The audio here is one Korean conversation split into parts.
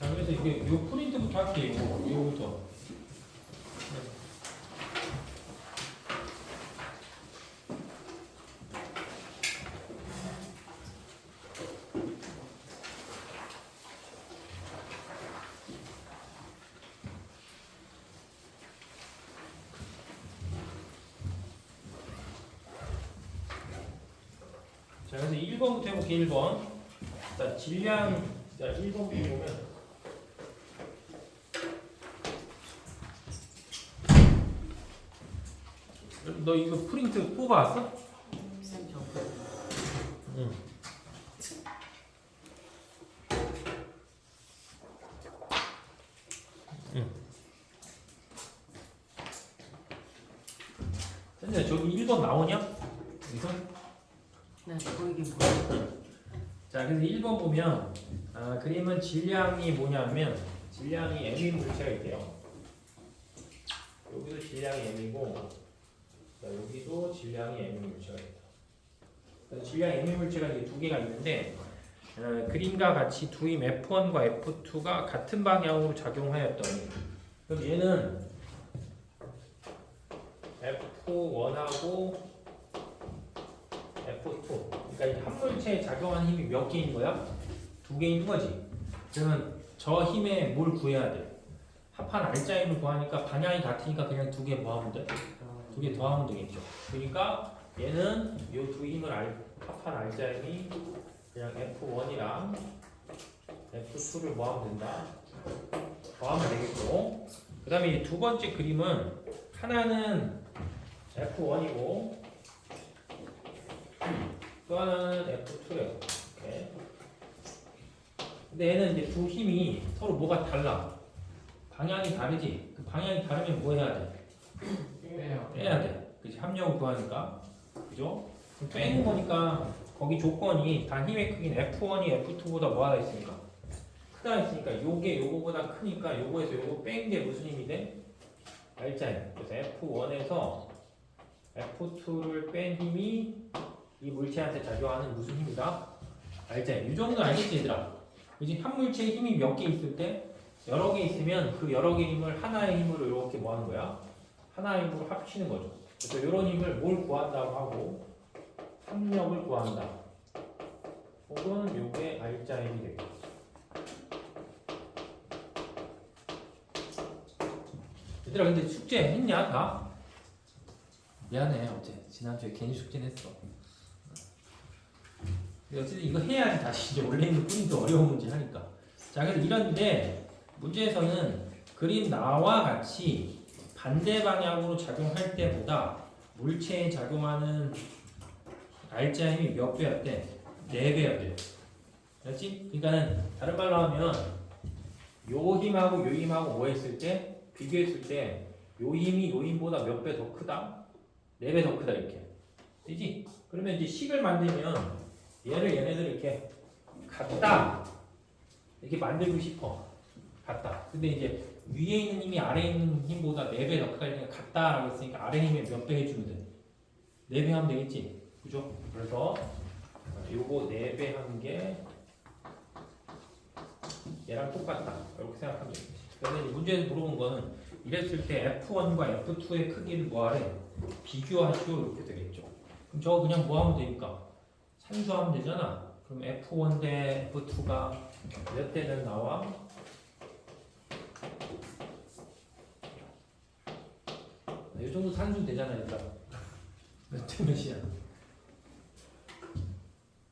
자, 그래서 이게 요 프린트부터 할게요. 요거부터. 자, 그래서 1번부터 해볼게요. 1번. 자, 질량, 자, 1번 보면 너 이거 프린트 뽑아왔어? 응. 응. 근데 저기 1번 나오냐? 여기서? 네, 보이긴 보여요. 자, 그래서 1번 보면 그림은 질량이 뭐냐면 질량이 m인 물체가 있대요. 여기도 질량이 m이고 자, 여기도 질량이 m인 물체가 있다. 그래서 질량 m인 물체가 이제 두 개가 있는데 그림과 같이 두임 F1과 F2가 같은 방향으로 작용하였더니 그럼 얘는 F1하고 F2 그러니까 이 한 물체에 작용하는 힘이 몇 개인 거야? 두 개 있는 거지. 그러면 저 힘에 뭘 구해야 돼? 합한 알짜 힘을 구하니까 방향이 같으니까 그냥 두 개 더하면 돼. 두 개 더하면 되겠죠. 그러니까 얘는 이 두 힘을 합한 알짜 힘이 그냥 F1이랑 F2를 뭐하면 된다? 더하면 되겠고 그 다음에 두 번째 그림은 하나는 F1이고 또 하나는 F2예요. 이렇게. 근데 얘는 이제 두 힘이 서로 뭐가 달라. 방향이 다르지. 그 방향이 다르면 뭐 해야 돼? 빼야 돼. 그치? 합력을 구하니까. 그죠? 그럼 빼는 거니까 거기 조건이 단 힘의 크기는 F1이 F2보다 뭐하다 있으니까 크다 했으니까 요게 요거보다 크니까 요거에서 요거 뺀 게 무슨 힘이 돼? 알짜 힘. 그래서 F1에서 F2를 뺀 힘이 이 물체한테 작용하는 무슨 힘이다? 알짜 힘. 이 정도는 알겠지 얘들아? 그지? 한 물체에 힘이 몇 개 있을 때 여러 개 있으면 그 여러 개 힘을 하나의 힘으로 이렇게 뭐 하는 거야? 하나의 힘으로 합치는 거죠. 그래서 이런 힘을 뭘 구한다고 하고 합력을 구한다. 혹은 요게 알짜 힘이 되겠죠. 얘들아 근데 숙제 했냐 다? 미안해 어제 지난주에 괜히 숙제 냈어. 어쨌든 이거 해야지 다시 이제 원래 있는 프린트 어려운 문제 하니까. 자 그래서 이런데 문제에서는 그림 나와 같이 반대 방향으로 작용할 때보다 물체에 작용하는 알짜 힘이 몇 배였대? 4배였대. 그렇지? 그러니까는 다른 말로 하면 요 힘하고 요 힘하고 뭐 했을 때 비교했을 때 요 힘이 요 힘보다 몇 배 더 크다? 4배 더 크다 이렇게. 되지? 그러면 이제 식을 만들면 얘를 얘네들 이렇게 같다 이렇게 만들고 싶어. 같다. 근데 이제 위에 있는 힘이 아래에 있는 힘보다 4배 더 크다니까 같다라고 했으니까 아래 힘에 몇 배 해주면 돼? 4배 하면 되겠지? 그죠? 그래서 요거 4배 한 게 얘랑 똑같다. 이렇게 생각하면 되겠지. 그래서 문제에서 물어본 거는 이랬을 때 F1과 F2의 크기를 뭐하래? 비교하시오 이렇게 되겠죠. 그럼 저거 그냥 뭐 하면 되니까? 산수하면 되잖아. 그럼 F1 대 F2가 몇 대는 나와? 이 정도 산수 되잖아 일단. 몇 대 몇이야?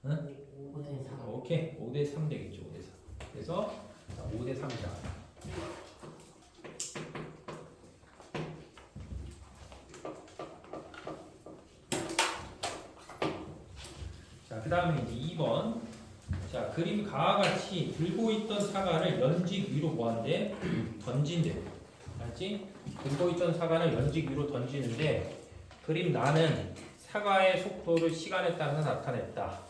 응? 5대 3. 오케이. 5대 3 되겠죠. 5대 3. 그래서 5대 3이다. 자, 그 다음에 이제 2번. 자, 그림 가와 같이 들고 있던 사과를 연직 위로 뭐한대? 던진대. 알지? 들고 있던 사과를 연직 위로 던지는데 그림 나는 사과의 속도를 시간에 따라서 나타냈다.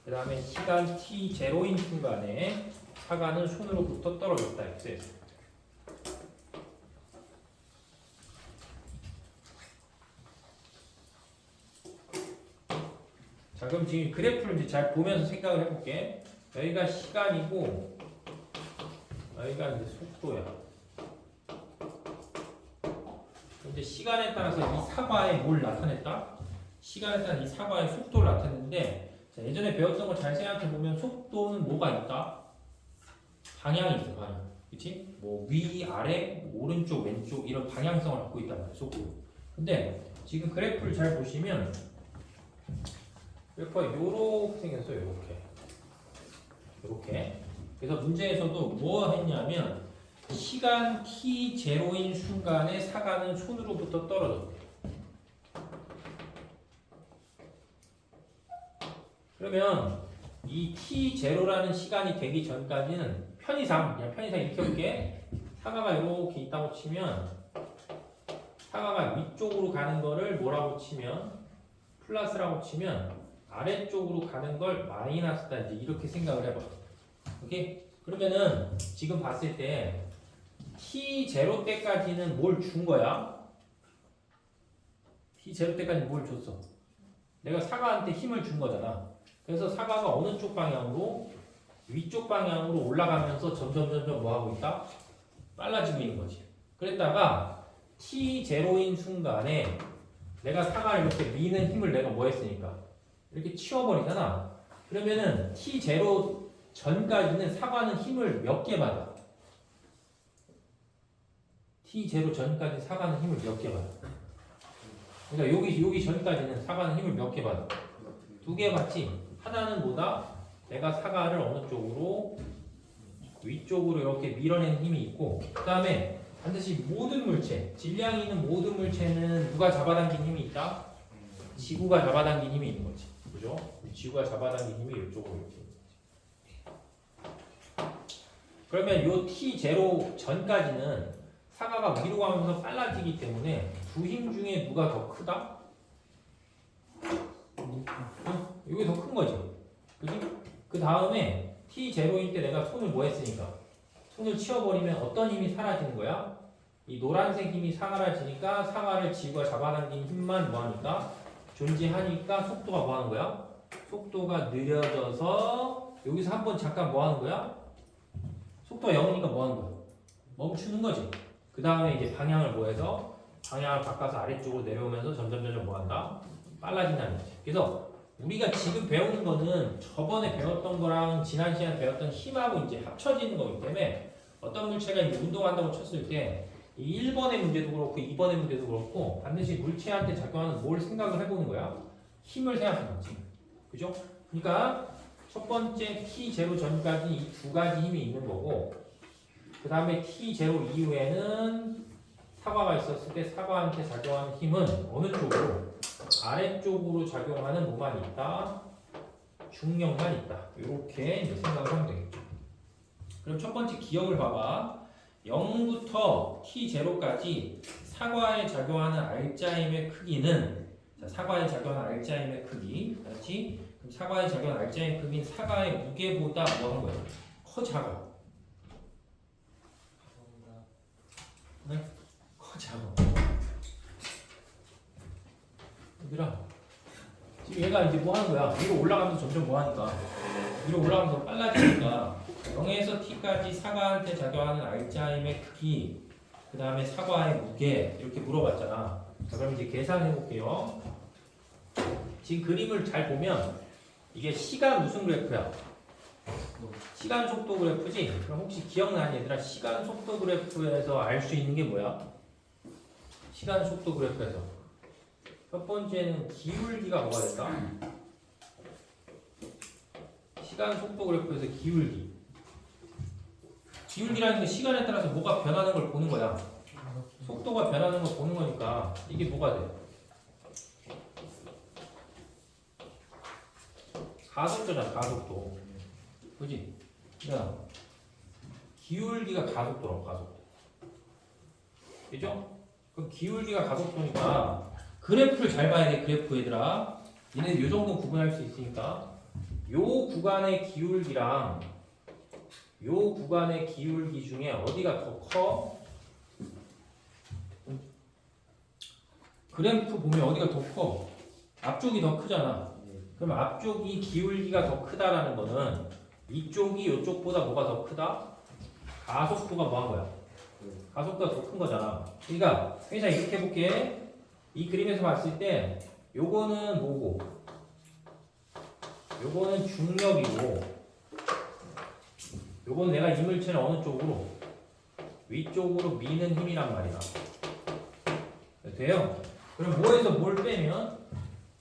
그 다음에 시간 t 제로인 순간에 사과는 손으로부터 떨어졌다. X에서. 자, 그럼 지금 그래프를 이제 잘 보면서 생각을 해볼게. 여기가 시간이고 여기가 이제 속도야. 이제 시간에 따라서 이 사과에 뭘 나타냈다? 시간에 따라 이 사과의 속도를 나타냈는데 자, 예전에 배웠던 거 잘 생각해 보면 속도는 뭐가 있다? 방향이 있어, 방향. 그치? 뭐 위, 아래, 오른쪽, 왼쪽 이런 방향성을 갖고 있단 말이야, 속도. 근데 지금 그래프를 잘 보시면 그래프가 요렇게 생겼어요, 요렇게. 요렇게. 그래서 문제에서도 뭐 했냐면 시간 t0인 순간에 사과는 손으로부터 떨어졌대. 그러면 이 t0라는 시간이 되기 전까지는 편의상, 그냥 편의상 이렇게 볼게. 사과가 이렇게 있다고 치면 사과가 위쪽으로 가는 거를 뭐라고 치면 플러스라고 치면 아래쪽으로 가는 걸 마이너스다. 이제 이렇게 생각을 해봐. 오케이? 그러면은 지금 봤을 때 t0 때까지는 뭘 준 거야? t0 때까지 뭘 줬어? 내가 사과한테 힘을 준 거잖아. 그래서 사과가 어느 쪽 방향으로? 위쪽 방향으로 올라가면서 점점 뭐 하고 있다? 빨라지고 있는 거지. 그랬다가 t0인 순간에 내가 사과를 이렇게 미는 힘을 내가 뭐 했으니까 이렇게 치워버리잖아. 그러면은 t0 전까지는 사과는 힘을 몇 개 받아? t0 전까지 사과는 힘을 몇 개 받아? 그러니까 여기 전까지는 사과는 힘을 몇 개 받아? 2개 받지? 하나는 뭐다? 내가 사과를 어느 쪽으로? 위쪽으로 이렇게 밀어내는 힘이 있고 그 다음에 반드시 모든 물체, 질량이 있는 모든 물체는 누가 잡아당긴 힘이 있다? 지구가 잡아당긴 힘이 있는 거지. 그죠? 지구가 잡아당긴 힘이 이쪽으로 이렇게 있는 거지. 그러면 요 t0 전까지는 사과가 위로 가면서 빨라지기 때문에 두 힘 중에 누가 더 크다? 이게 더 큰 거지. 그지? 그 다음에 t0일 때 내가 손을 뭐 했으니까 손을 치워버리면 어떤 힘이 사라지는 거야? 이 노란색 힘이 사라지니까 사과를 지구가 잡아당긴 힘만 뭐하니까 존재하니까 속도가 뭐하는 거야? 속도가 느려져서 여기서 한번 잠깐 뭐하는 거야? 속도가 0이니까 뭐하는 거야? 멈추는 거지. 그 다음에 이제 방향을 뭐해서 방향을 바꿔서 아래쪽으로 내려오면서 점점 뭐한다? 빨라진다는 거지. 그래서 우리가 지금 배우는 거는 저번에 배웠던 거랑 지난 시간에 배웠던 힘하고 이제 합쳐지는 거기 때문에 어떤 물체가 이제 운동한다고 쳤을 때 이 1번의 문제도 그렇고 2번의 문제도 그렇고 반드시 물체한테 작용하는 뭘 생각을 해보는 거야? 힘을 생각하는 거지. 그죠? 그러니까 첫 번째 t0 전까지 이 두 가지 힘이 있는 거고 그 다음에 t0 이후에는 사과가 있었을 때 사과한테 작용하는 힘은 어느 쪽으로? 아래쪽으로 작용하는 뭐만 있다? 중력만 있다. 이렇게 이제 생각을 하면 되겠죠. 그럼 첫 번째 기억을 봐봐. 0부터 t0까지 사과에 작용하는 알짜임의 크기는 자, 사과에 작용하는 알짜임의 크기 그렇지? 그럼 사과에 작용하는 알짜임의 크기는 사과의 무게보다 뭐 하는 거야? 커 작아? 네? 커 작아. 얘들아 지금 얘가 이제 뭐 하는 거야? 위로 올라가면서 점점 뭐 하니까 위로 올라가면서 빨라지니까 0에서 t까지 사과한테 작용하는 알짜임의 크기 그 다음에 사과의 무게 이렇게 물어봤잖아. 자 그럼 이제 계산해 볼게요. 지금 그림을 잘 보면 이게 시간 무슨 그래프야? 시간 속도 그래프지? 그럼 혹시 기억나니 얘들아? 시간 속도 그래프에서 알 수 있는 게 뭐야? 시간 속도 그래프에서 첫 번째는 기울기가 뭐가 됐다? 시간 속도 그래프에서 기울기. 기울기라는 게 시간에 따라서 뭐가 변하는 걸 보는 거야. 속도가 변하는 걸 보는 거니까 이게 뭐가 돼? 가속도잖아, 가속도. 그지? 야, 기울기가 가속도라고, 가속도. 그죠? 그럼 기울기가 가속도니까 그래프를 잘 봐야 돼, 그래프 얘들아. 얘네 요 정도 구분할 수 있으니까 요 구간의 기울기랑 요 구간의 기울기 중에 어디가 더 커? 그래프 보면 어디가 더 커? 앞쪽이 더 크잖아. 그럼 앞쪽이 기울기가 더 크다라는 거는 이쪽이 이쪽보다 뭐가 더 크다? 가속도가 뭐 한 거야? 가속도가 더 큰 거잖아. 그러니까 회사 이렇게 해볼게. 이 그림에서 봤을 때 요거는 뭐고 요거는 중력이고 요건 내가 이물체를 어느 쪽으로? 위쪽으로 미는 힘이란 말이야. 돼요? 그럼 뭐에서 뭘 빼면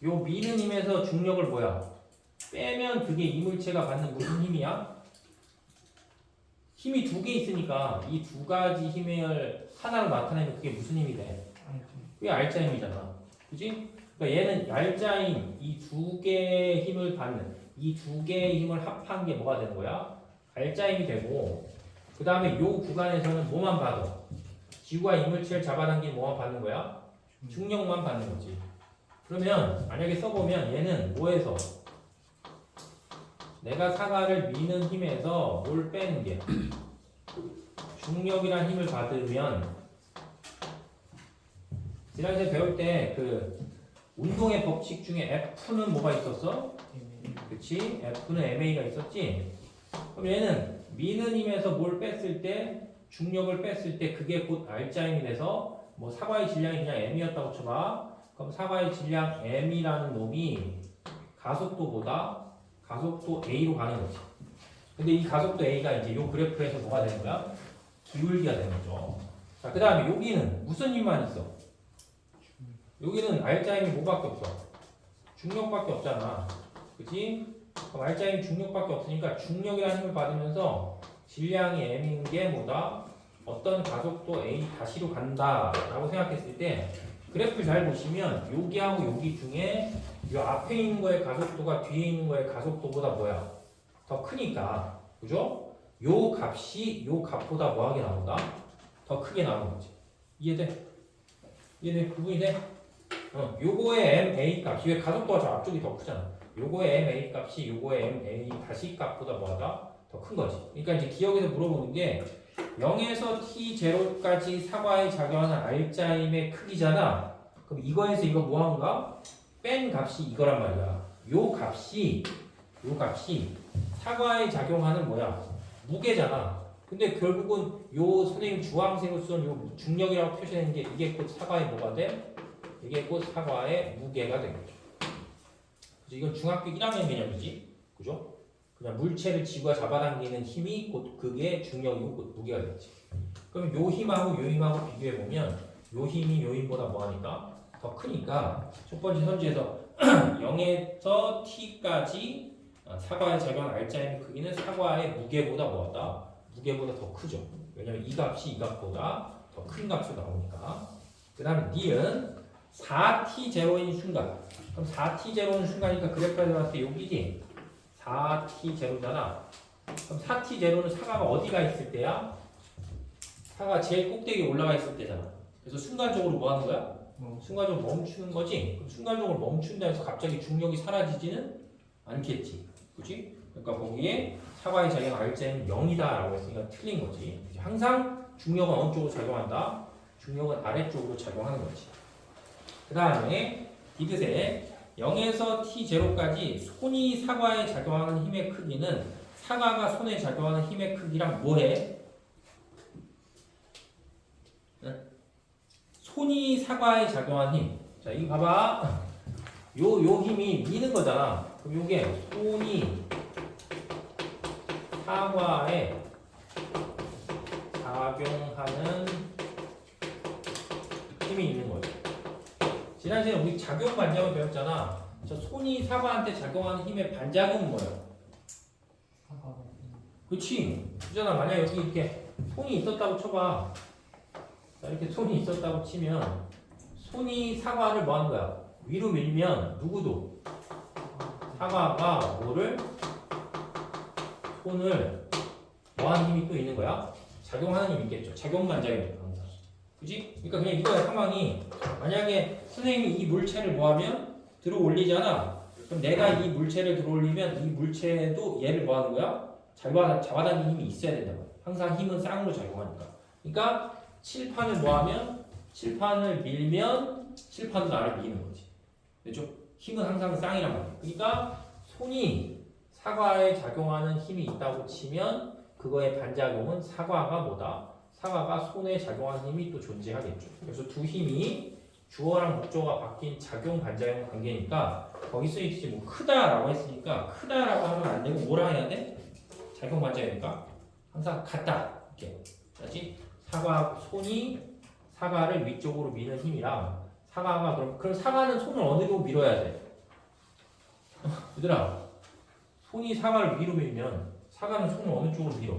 요 미는 힘에서 중력을 뭐야? 빼면 그게 이물체가 받는 무슨 힘이야? 힘이 두 개 있으니까 이 두 가지 힘을 하나로 나타내면 그게 무슨 힘이 돼? 그게 알자 힘이잖아. 그지? 그러니까 얘는 알자힘, 이 두 개의 힘을 받는 이 두 개의 힘을 합한 게 뭐가 되는 거야? 알자힘이 되고 그 다음에 요 구간에서는 뭐만 받아? 지구와 이물체를 잡아당긴 뭐만 받는 거야? 중력만 받는 거지. 그러면 만약에 써보면 얘는 뭐에서? 내가 사과를 미는 힘에서 뭘 빼는 게 중력이란 힘을 받으면 지난주에 배울 때 그 운동의 법칙 중에 F는 뭐가 있었어? 그치? F는 MA가 있었지? 그럼 얘는 미는 힘에서 뭘 뺐을 때 중력을 뺐을 때 그게 곧 알자힘이 돼서 뭐 사과의 질량이 그냥 M이었다고 쳐봐. 그럼 사과의 질량 M이라는 놈이 가속도보다 가속도 A로 가는 거지. 근데 이 가속도 A가 이제 요 그래프에서 뭐가 되는 거야? 기울기가 되는 거죠. 자, 그 다음에 여기는 무슨 힘만 있어? 여기는 알자힘이 뭐밖에 없어? 중력밖에 없잖아. 그치? 그럼 알자힘이 중력밖에 없으니까 중력이라는 힘을 받으면서 질량이 M인 게 뭐다? 어떤 가속도 A 다시로 간다 라고 생각했을 때 그래프 잘 보시면 여기하고 여기 중에 이 앞에 있는 거의 가속도가 뒤에 있는 거의 가속도보다 뭐야? 더 크니까. 그죠? 요 값이 요 값보다 뭐하게 나온다? 더 크게 나오는 거지. 이해돼? 이해돼? 구분이 돼? 요거의 MA 값이 왜 가속도가 저 앞쪽이 더 크잖아. 요거의 MA 값이 요거의 MA 다시 값보다 뭐하다? 더 큰 거지. 그러니까 이제 기억에서 물어보는 게 0에서 t0까지 사과에 작용하는 알자힘의 크기잖아. 그럼 이거에서 이거 뭐한가? 뺀 값이 이거란 말이야. 요 값이 사과에 작용하는 뭐야? 무게잖아. 근데 결국은 요 선생님 주황색으로 쓴 요 중력이라고 표시되는 게 이게 곧 사과의 뭐가 돼? 이게 곧 사과의 무게가 되겠죠. 그래서 이건 중학교 1학년 개념이지. 그죠? 그냥 물체를 지구가 잡아당기는 힘이 곧 그게 중력이고 곧 무게가 되겠지. 그럼 요 힘하고 요 힘하고 비교해보면 요 힘이 요 힘보다 뭐하니까? 더 크니까 첫 번째 선지에서 0에서 t까지 사과에 작용한 알자힘의 크기는 사과의 무게보다 뭐하다? 무게보다 더 크죠. 왜냐면 이 값이 이 값보다 더 큰 값으로 나오니까. 그 다음에 니은 4t0인 순간. 그럼 4t0인 순간이니까 그래프에서 봤을 때 여기지? 4t0잖아. 그럼 4t0는 사과가 어디가 있을 때야? 사과가 제일 꼭대기에 올라가 있을 때잖아. 그래서 순간적으로 뭐 하는 거야? 순간적으로 멈추는 거지. 그럼 순간적으로 멈춘다 해서 갑자기 중력이 사라지지는 않겠지. 그치? 그러니까 거기에 사과의 작용 알자는 0이다 라고 했으니까 틀린 거지. 항상 중력은 어느 쪽으로 작용한다? 중력은 아래쪽으로 작용하는 거지. 그 다음에 디귿에 0에서 t0까지 손이 사과에 작용하는 힘의 크기는 사과가 손에 작용하는 힘의 크기랑 뭐해? 손이 사과에 작용한 힘. 자, 이거 봐봐. 요 힘이 미는 거잖아. 그럼 요게 손이 사과에 작용하는 힘이 있는 거죠. 지난 시간에 우리 작용 반작용을 배웠잖아. 저 손이 사과한테 작용하는 힘의 반작용은 뭐예요? 그렇지. 그잖아. 만약 여기 이렇게 손이 있었다고 쳐봐. 자, 이렇게 손이 있었다고 치면 손이 사과를 뭐 하는 거야? 위로 밀면 누구도 사과가 뭐를 손을 뭐 하는 힘이 또 있는 거야? 작용하는 힘이 있겠죠. 작용 반작용이니까 항상. 그지? 그러니까 그냥 이거의 상황이 만약에 선생님이 이 물체를 뭐 하면 들어 올리잖아. 그럼 내가 이 물체를 들어 올리면 이 물체도 얘를 뭐 하는 거야? 잡아당기는 힘이 있어야 된다. 항상 힘은 쌍으로 작용하니까. 그러니까 칠판을 뭐 하면? 칠판을 밀면 칠판도 나를 미는 거지. 그렇죠? 힘은 항상 쌍이란 말이야. 그러니까 손이 사과에 작용하는 힘이 있다고 치면 그거의 반작용은 사과가 뭐다? 사과가 손에 작용하는 힘이 또 존재하겠죠. 그래서 두 힘이 주어랑 목적어가 바뀐 작용 반작용 관계니까 거기 쓰여있지 뭐 크다라고 했으니까 크다라고 하면 안 되고 뭐라 해야 돼? 작용 반작용이니까 항상 같다 이렇게. 그렇지? 손이 사과를 위쪽으로 미는 힘이랑 사과가 그럼 사과는 손을 어디로 밀어야 돼? 얘들아 손이 사과를 위로 밀면 사과는 손을 어느 쪽으로 밀어?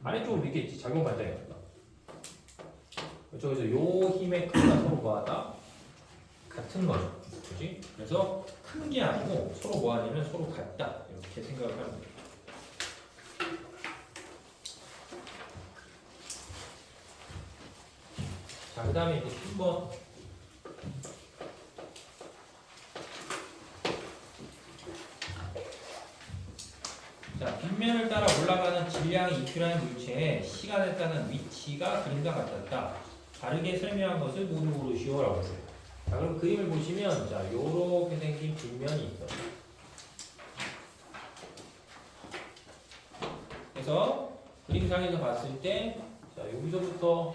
아래쪽으로 밀겠지. 작용 반작용이니까. 그래서 요 힘의 크기가 서로 뭐하다? 같은 거죠. 그렇지? 그래서 큰 게 아니고 서로 뭐하냐면 서로 같다. 이렇게 생각을 하면 돼요. 자, 그 다음에 이제 3번. 자, 빗면을 따라 올라가는 질량이 이큐라는 물체의 시간에 따른 위치가 그림과 같았다. 다르게 설명한 것을 모두 고르시오라고 했어요. 자, 그럼 그림을 보시면 자, 요렇게 생긴 빗면이 있어요. 그래서 그림상에서 봤을 때 자, 여기서부터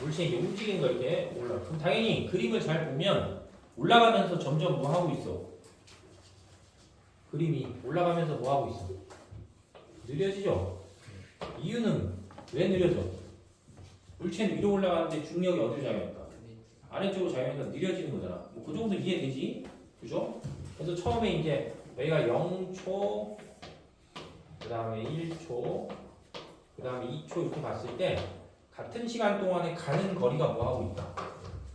물체가 움직이는 거 이렇게 올라가. 그럼 당연히 그림을 잘 보면 올라가면서 점점 뭐 하고 있어? 그림이 올라가면서 뭐 하고 있어? 느려지죠? 이유는 왜 느려져? 물체는 위로 올라가는데 중력이 어디로 작용할까? 아래쪽으로 작용하니까 느려지는 거잖아. 뭐 그 정도 이해되지? 그죠? 그래서 처음에 이제 여기가 0초, 그 다음에 1초, 그 다음에 2초 이렇게 봤을 때 같은 시간 동안에 가는 거리가 뭐 하고 있다?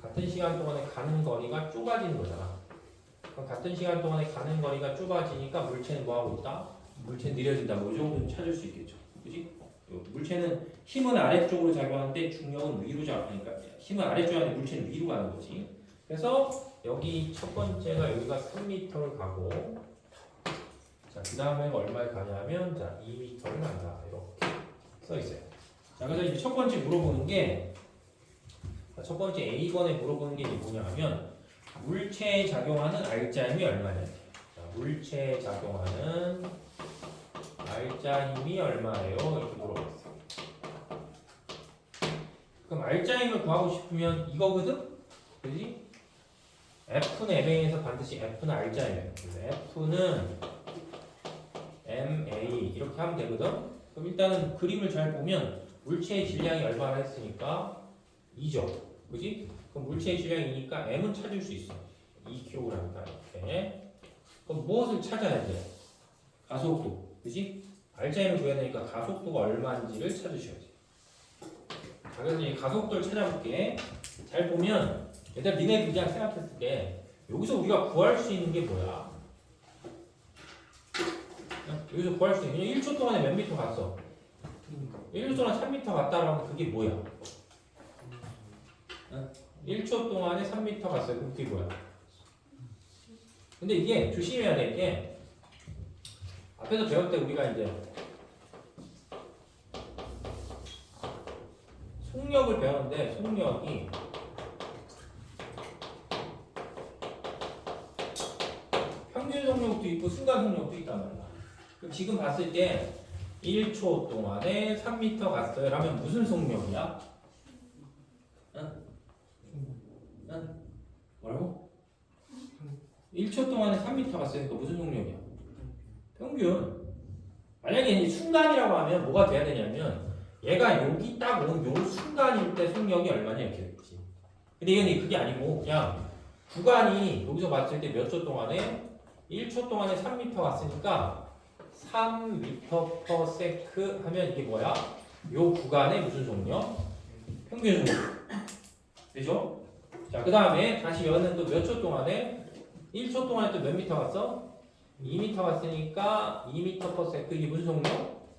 같은 시간 동안에 가는 거리가 좁아지는 거잖아. 그럼 같은 시간 동안에 가는 거리가 좁아지니까 물체는 뭐 하고 있다? 물체는 느려진다. 뭐 이 정도는 찾을 수 있겠죠. 그지? 물체는 힘은 아래쪽으로 작용하는데 중력은 위로 작용하니까 힘은 아래쪽에 하는데 물체는 위로 가는 거지. 그래서 여기 첫 번째가 여기가 3m를 가고 자, 그 다음에 얼마에 가냐면 자, 2m를 간다. 이렇게 써 있어요. 자, 그래서 이제 첫 번째 물어보는 게 첫 번째 A번에 물어보는 게 뭐냐 하면 물체에 작용하는 알짜 힘이 얼마냐. 자, 물체에 작용하는 알짜 힘이 얼마예요? 이렇게 물어봤어요. 그럼 알짜 힘을 구하고 싶으면 이거거든? 그지? F는 MA에서 반드시 F는 알짜 힘이에요. 그래서 F는 MA 이렇게 하면 되거든? 그럼 일단은 그림을 잘 보면 물체의 질량이 얼마나 했으니까 2죠. 그지? 그럼 물체의 질량이 2니까 M은 찾을 수 있어. 2kg이니까 이렇게. 그럼 무엇을 찾아야 돼? 가속도. 그지? 알짜힘을 구해야 되니까 가속도가 얼마인지를 찾으셔야지. 자, 그래서 이 가속도를 찾아볼게. 잘 보면 일단 니네 그냥 생각했을 때 여기서 우리가 구할 수 있는 게 뭐야? 여기서 구할 수 있는 게 1초 동안에 몇 미터 갔어? 1초 동안 3m 갔다라고 하면 그게 뭐야? 1초 동안에 3m 갔어요. 그럼 그게 뭐야? 근데 이게 조심해야 될 게 앞에서 배울 때 우리가 이제 속력을 배웠는데 속력이 평균 속력도 있고 순간 속력도 있단 말이야. 그럼 지금 봤을 때 1초 동안에 3m 갔어요. 라면 무슨 속력이야? 응? 뭐라고? 1초 동안에 3m 갔으니까 무슨 속력이야? 평균. 만약에 이제 순간이라고 하면 뭐가 돼야 되냐면 얘가 여기 딱 온 요 순간일 때 속력이 얼마냐 이렇게 되지. 근데 이건 그게 아니고 그냥 구간이 여기서 봤을 때 몇 초 동안에 1초 동안에 3m 갔으니까 3m/s 하면 이게 뭐야? 요 구간의 무슨 속력? 평균 속력. 되죠? 자, 그 다음에 다시 얘는 또 몇 초 동안에 1초 동안에 또 몇 미터 갔어? 2m 갔으니까 2m/s 이게 무슨 속력?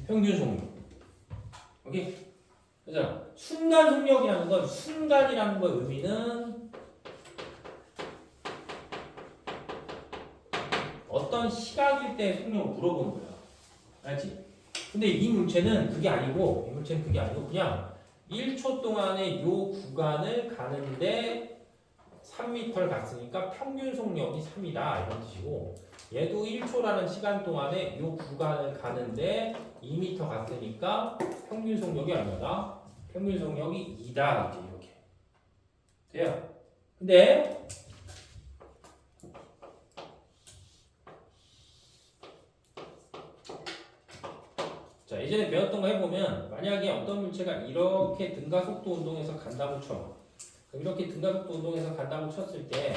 평균 속력. 오케이? 그죠? 순간 속력이라는 건 순간이라는 거의 의미는 어떤 시각일 때 속력을 물어보는 거야. 알지? 근데 이 물체는 그게 아니고 이 물체는 그게 아니고 그냥 1초 동안에 요 구간을 가는데 3m를 갔으니까 평균 속력이 3이다 이런 뜻이고 얘도 1초라는 시간 동안에 이 구간을 가는데 2m 갔으니까 평균 속력이 얼마다? 평균 속력이 2다 이제 이렇게 돼요. 근데 자 예전에 배웠던 거 해보면 만약에 어떤 물체가 이렇게 등가속도 운동에서 간다고 쳐 그럼 이렇게 등가속도 운동에서 간다고 쳤을 때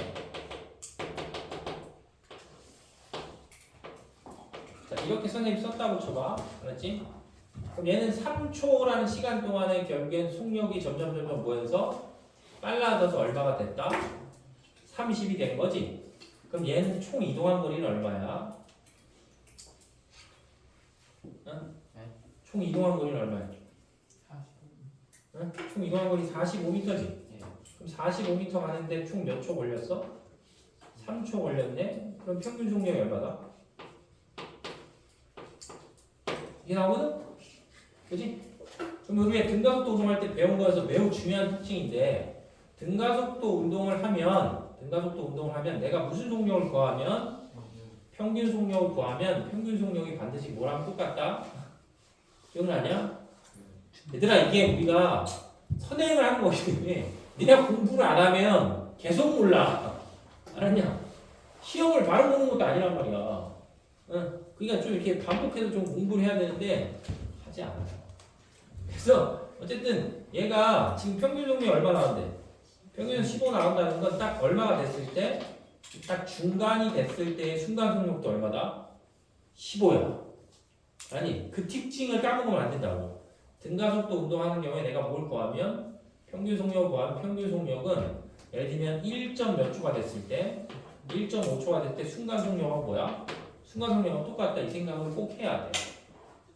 자, 이렇게 선생님 썼다고 쳐봐 알았지? 그럼 얘는 3초라는 시간 동안에 결국엔 속력이 점점 뭐해서 빨라져서 얼마가 됐다? 30이 된 거지? 그럼 얘는 총 이동한 거리는 얼마야? 응? 총 이동한 거리는 얼마야? 응? 총 이동한 거리 45m지? 그럼 45m 가는데 총 몇 초 걸렸어? 3초 걸렸네? 그럼 평균 속력이 얼마다? 이게 나오거든? 그치? 그럼 우리가 등가속도 운동할 때 배운 거에서 매우 중요한 특징인데 등가속도 운동을 하면 내가 무슨 속력을 구하면 평균 속력을 구하면 평균 속력이 반드시 뭐랑 똑같다? 기억나냐? 얘들아 이게 우리가 선행을 하는 거기 때문에 니네가 공부를 안 하면 계속 몰라 알았냐? 시험을 바로 보는 것도 아니란 말이야 응? 그러니까 좀 이렇게 반복해서 좀 공부를 해야 되는데 하지 않아 그래서 어쨌든 얘가 지금 평균 속력이 얼마 나온대? 평균 15 나온다는 건 딱 얼마가 됐을 때? 딱 중간이 됐을 때의 순간 속력도 얼마다? 15야 아니 그 특징을 까먹으면 안 된다고 등가속도 운동하는 경우에 내가 뭘 구하면 평균 속력을 구하면 평균 속력은 예를 들면 1. 몇 초가 됐을 때 1.5초가 됐을 때 순간 속력은 뭐야? 순간 속력은 똑같다 이 생각을 꼭 해야 돼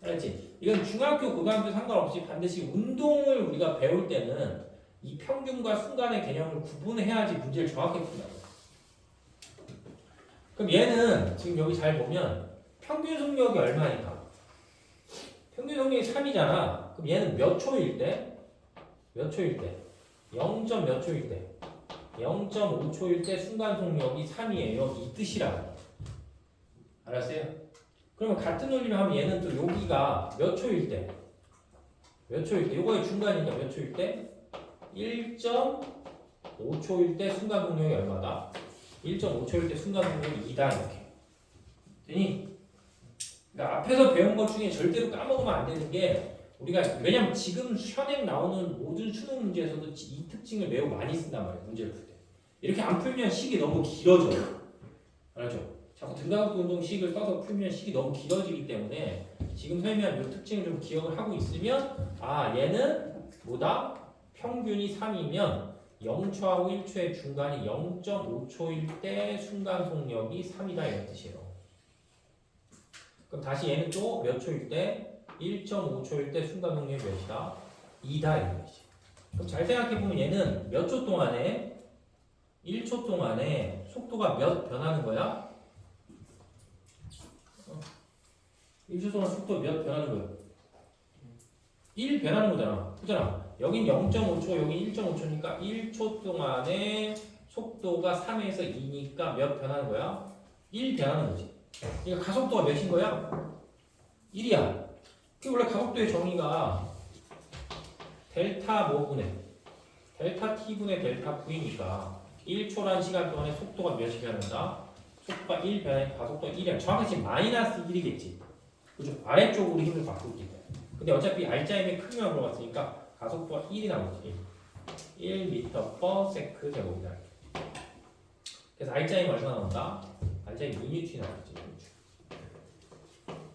알았지? 이건 중학교 고등학교 상관없이 반드시 운동을 우리가 배울 때는 이 평균과 순간의 개념을 구분해야지 문제를 정확히 푼다고 그럼 얘는 지금 여기 잘 보면 평균 속력이 얼마니까? 평균 속력이 3이잖아. 그럼 얘는 몇 초일 때? 몇 초일 때? 0. 몇 초일 때? 0.5초일 때 순간 속력이 3이에요. 이 뜻이라고. 알았어요? 그러면 같은 논리를 하면 얘는 또 여기가 몇 초일 때? 몇 초일 때? 요거의 중간이니까 몇 초일 때? 1.5초일 때 순간 속력이 얼마다? 1.5초일 때 순간 속력이 2다 이렇게. 되니? 그러니까 앞에서 배운 것 중에 절대로 까먹으면 안 되는 게 우리가 왜냐면 지금 현행 나오는 모든 수능 문제에서도 이 특징을 매우 많이 쓴단 말이에요. 문제를 풀 때. 이렇게 안 풀면 식이 너무 길어져요. 알죠? 자꾸 등가속도 운동 식을 써서 풀면 식이 너무 길어지기 때문에 지금 설명한 이 특징을 좀 기억을 하고 있으면 아 얘는 뭐다? 평균이 3이면 0초하고 1초의 중간이 0.5초일 때 순간 속력이 3이다 이런 뜻이에요. 그럼 다시 얘는 또 몇 초일 때? 1.5초일 때 순간 속력이 몇이다? 2다 이런 뜻이에요. 그럼 잘 생각해보면 얘는 몇 초 동안에 1초 동안에 속도가 몇 변하는 거야? 1초 동안 속도 몇 변하는 거야? 1 변하는 거잖아. 그잖아. 여긴 0.5초, 여긴 1.5초니까 1초 동안에 속도가 3에서 2니까 몇 변하는 거야? 1 변하는 거지. 그러니까 가속도가 몇인 거야? 1이야. 그 원래 가속도의 정의가 델타 뭐분의 델타 t분의 델타 v니까 1초란 시간 동안에 속도가 몇이 변한다? 속도가 1 변하니까 가속도가 1이야. 정확히 지금 마이너스 1이겠지. 그죠? 아래쪽으로 힘을 받고 있기 때문에. 근데 어차피 R자임에 크기만 물어봤으니까 가속도가 1이 나오지. 1m/s 제곱이다. 그래서 R자임 얼마 나온다? R자임 2N이 나오지.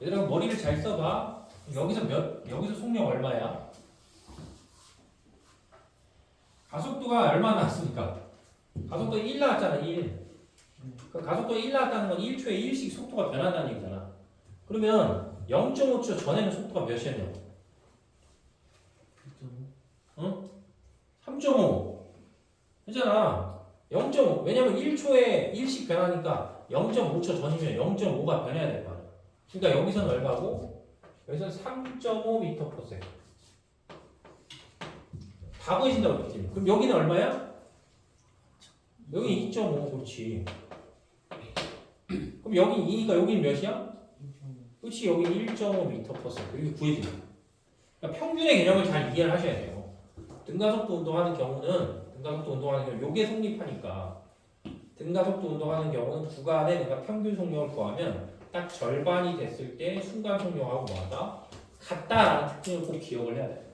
얘들아 머리를 잘 써봐. 여기서 속력 얼마야? 가속도가 얼마 나왔습니까? 가속도 1 나왔잖아. 1. 그 가속도 1 나왔다는 건 1초에 1씩 속도가 변한다는 얘기잖아. 그러면 0.5초 전에는 속도가 몇이었냐고? 응? 3.5 했잖아. 0.5 왜냐면 1초에 1씩 변하니까 0.5초 전이면 0.5가 변해야 될 거 아니야. 그러니까 여기서는 얼마고? 여기서는 3.5m/s 다 보이신다고 그랬지. 그럼 여기는 얼마야? 여기 2.5 그렇지. 그럼 여기 2니까 여기는 몇이야? 그렇지 여기 1.5m/s 이렇게 구해지네. 그러니까 평균의 개념을 잘 이해를 하셔야 돼요. 등가속도 운동하는 경우는 요게 성립하니까 등가속도 운동하는 경우는 구간에 내가 평균 속력을 구하면 딱 절반이 됐을 때 순간 속력하고 뭐하다? 같다라는 특징을 꼭 기억을 해야 돼요.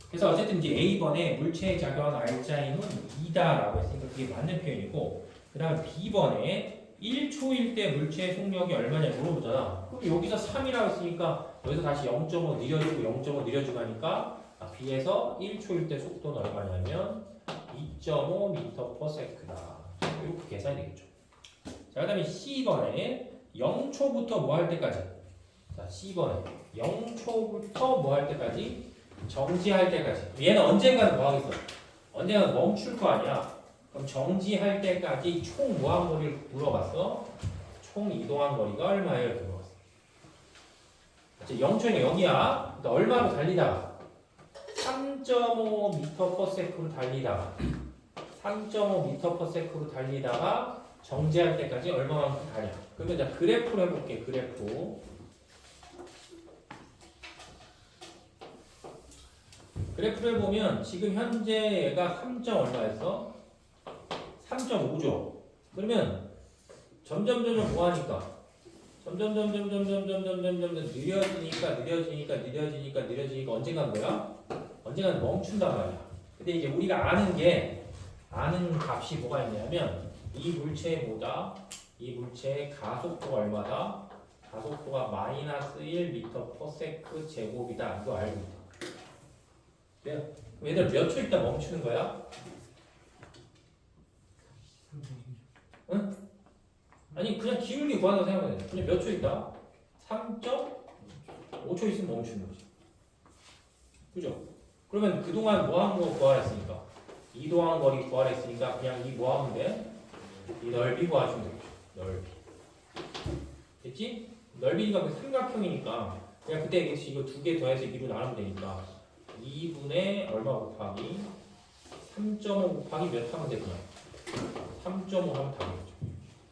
그래서 어쨌든 이제 A번에 물체에 작용하는 R자인 은 2다라고 했으니까 그게 맞는 표현이고 그 다음 B번에 1초일 때 물체의 속력이 얼마냐 물어보잖아. 그럼 여기서 3이라고 했으니까 여기서 다시 0.5 느려지고 0.5 느려지고 하니까 B에서 1초일 때 속도는 얼마냐면 2.5m/s다. 이렇게 계산이 되겠죠. 자, 그 다음에 C번에 0초부터 뭐 할 때까지? 자, C번에 0초부터 뭐 할 때까지? 정지할 때까지. 얘는 언젠가는 뭐 하겠어? 언젠가는 멈출 거 아니야? 그럼 정지할 때까지 총 무한거리를 물어봤어. 총 이동한 거리가 얼마예요? 이렇게 물어봤어. 이제 0초는 여기야. 그러니까 얼마로 달리다가 3.5m/s로 달리다가 3.5m/s로 달리다가 정지할 때까지 얼마만큼 가냐. 그러면 이제 그래프로 해볼게. 그래프를 보면 지금 현재 얘가 3. 얼마였어? 3.5죠. 그러면 점점 뭐하니까? 점점 느려지니까 언젠간 뭐야? 언젠간 멈춘단 말이야. 근데 이제 우리가 아는 값이 뭐가 있냐면 이 물체의 뭐다? 이 물체의 가속도가 얼마다? 가속도가 -1m/s 제곱이다. 이거 알고 있다. 그래요? 얘들 몇 초 있다 멈추는 거야? 응? 아니 그냥 기울기 구한다고 생각하면 돼. 그냥 몇 초 있다? 3.5초 있으면 멈추는 거지. 그죠? 그러면 그동안 뭐 한 거 구하랬으니까 이동한 거리 구하랬으니까 그냥 이 뭐 하면 돼? 이 넓이 구하시면 되겠죠. 넓이. 됐지? 넓이니까 그 삼각형이니까 그냥 그때 얘기했지. 이거 두 개 더해서 2로 나누면 되니까 2분의 얼마 곱하기 3.5 곱하기 몇 하면 돼? 그냥 3.5 하면 답이겠죠.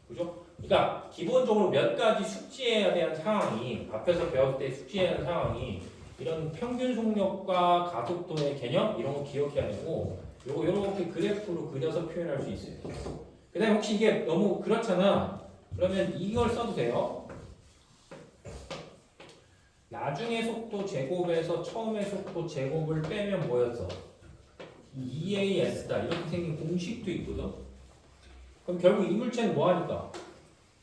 그죠? 그러니까 기본적으로 몇 가지 숙지해야 되는 상황이 앞에서 배웠을 때 숙지해야 하는 상황이 이런 평균 속력과 가속도의 개념 이런 거 기억해야 되고 요렇게 그래프로 그려서 표현할 수 있어요. 그 다음에 혹시 이게 너무 그렇잖아. 그러면 이걸 써도 돼요. 나중에 속도 제곱에서 처음에 속도 제곱을 빼면 뭐였어? EAS다. 이렇게 생긴 공식도 있거든. 그럼 결국 이 물체는 뭐 하니까?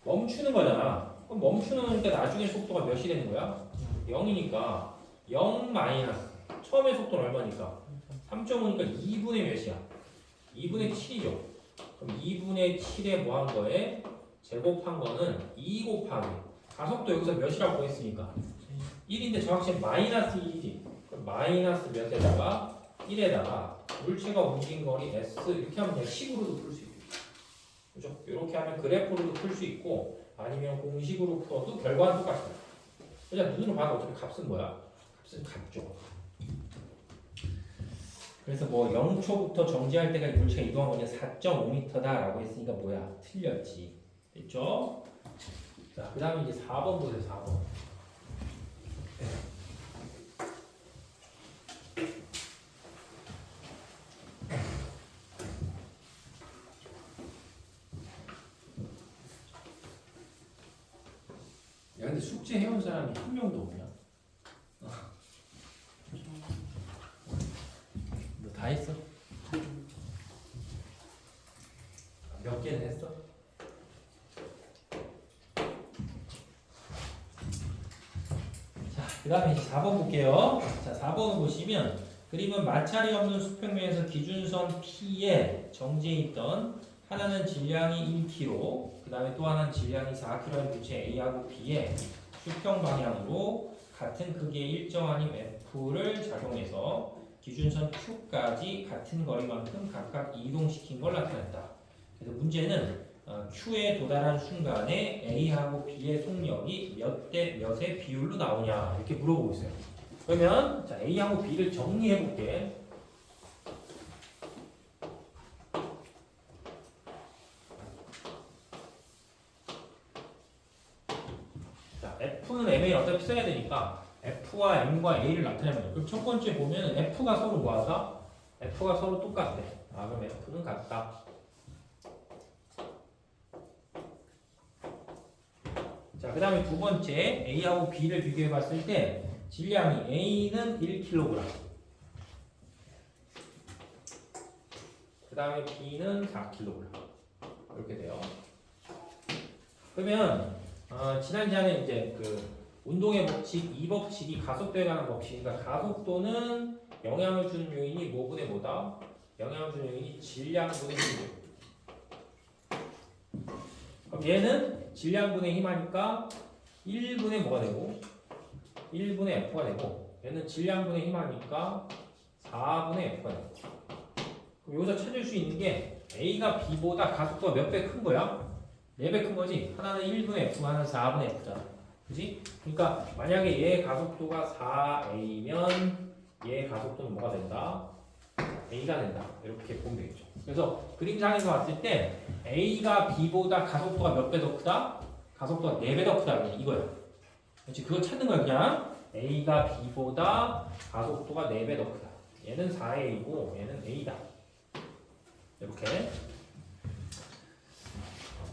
멈추는 거잖아. 그럼 멈추는 거니까 나중에 속도가 몇이 되는 거야? 0이니까 0 마이너스 처음에 속도는 얼마니까? 3.5니까 2분의 몇이야? 2분의 7이죠. 그럼 2분의 7에 뭐 한 거에? 제곱한 거는 2 곱하기 가속도 여기서 몇이라고 했으니까 1인데 정확히 마이너스 1이지. 그럼 마이너스 몇에다가 1에다가 물체가 움직인 거리 S 이렇게 하면 그냥 식으로도 풀 수 있고 그죠? 이렇게 하면 그래프로도 풀 수 있고 아니면 공식으로 풀어도 결과는 똑같아요. 그냥 눈으로 봐도 어차피 값은 뭐야? 값은 같죠. 그래서 뭐 0초부터 정지할 때까지 물체가 이동한 거는 4.5m다라고 했으니까 뭐야? 틀렸지. 됐죠? 자, 그 다음에 이제 4번 보세요. 4번. 야, 근데 숙제 해온 사람이 한 명도 없냐? 너 다 했어? 몇 개는 했어? 자, 그 다음에 4번 볼게요. 자, 4번을 보시면 그림은 마찰이 없는 수평면에서 기준선 P에 정지해 있던 하나는 질량이 1kg, 그 다음에 또 하나는 질량이 4kg의 물체 A하고 B에 수평 방향으로 같은 크기의 일정한 힘 F를 작용해서 기준선 Q까지 같은 거리만큼 각각 이동시킨 걸 나타냈다. 그래서 문제는 Q에 도달한 순간에 A하고 B의 속력이 몇 대 몇의 비율로 나오냐 이렇게 물어보고 있어요. 그러면 자, A하고 B를 정리해 볼게. M을 어차피 써야 되니까 F와 M과 A를 나타내면 돼요. 그럼 첫 번째 보면 F가 서로 뭐하다? F가 서로 똑같대. 아, 그럼 F는 같다. 자, 그 다음에 두 번째 A하고 B를 비교해 봤을 때 질량이 A는 1kg, 그 다음에 B는 4kg 이렇게 돼요. 그러면 지난 시간에 이제 그 운동의 법칙, 이 법칙이 가속도에 관한 법칙이니까 가속도는 영향을 주는 요인이 뭐분의 뭐다? 영향을 주는 요인이 질량분의 힘이에요. 그럼 얘는 질량분의 힘하니까 1분의 뭐가 되고 1분의 F가 되고 얘는 질량분의 힘하니까 4분의 F가 되고. 그럼 여기서 찾을 수 있는 게 A가 B보다 가속도가 몇 배 큰 거야? 4배 큰 거지. 하나는 1분의 F, 하나는 4분의 F잖아. 그지? 그러니까 만약에 얘 가속도가 4A면 얘 가속도는 뭐가 된다? A가 된다. 이렇게 보면 되겠죠. 그래서 그림상에서 봤을 때 A가 B보다 가속도가 몇 배 더 크다? 가속도가 4배 더 크다. 이거야. 그렇지? 그거 찾는 거야. 그냥 A가 B보다 가속도가 4배 더 크다. 얘는 4A고 얘는 A다. 이렇게.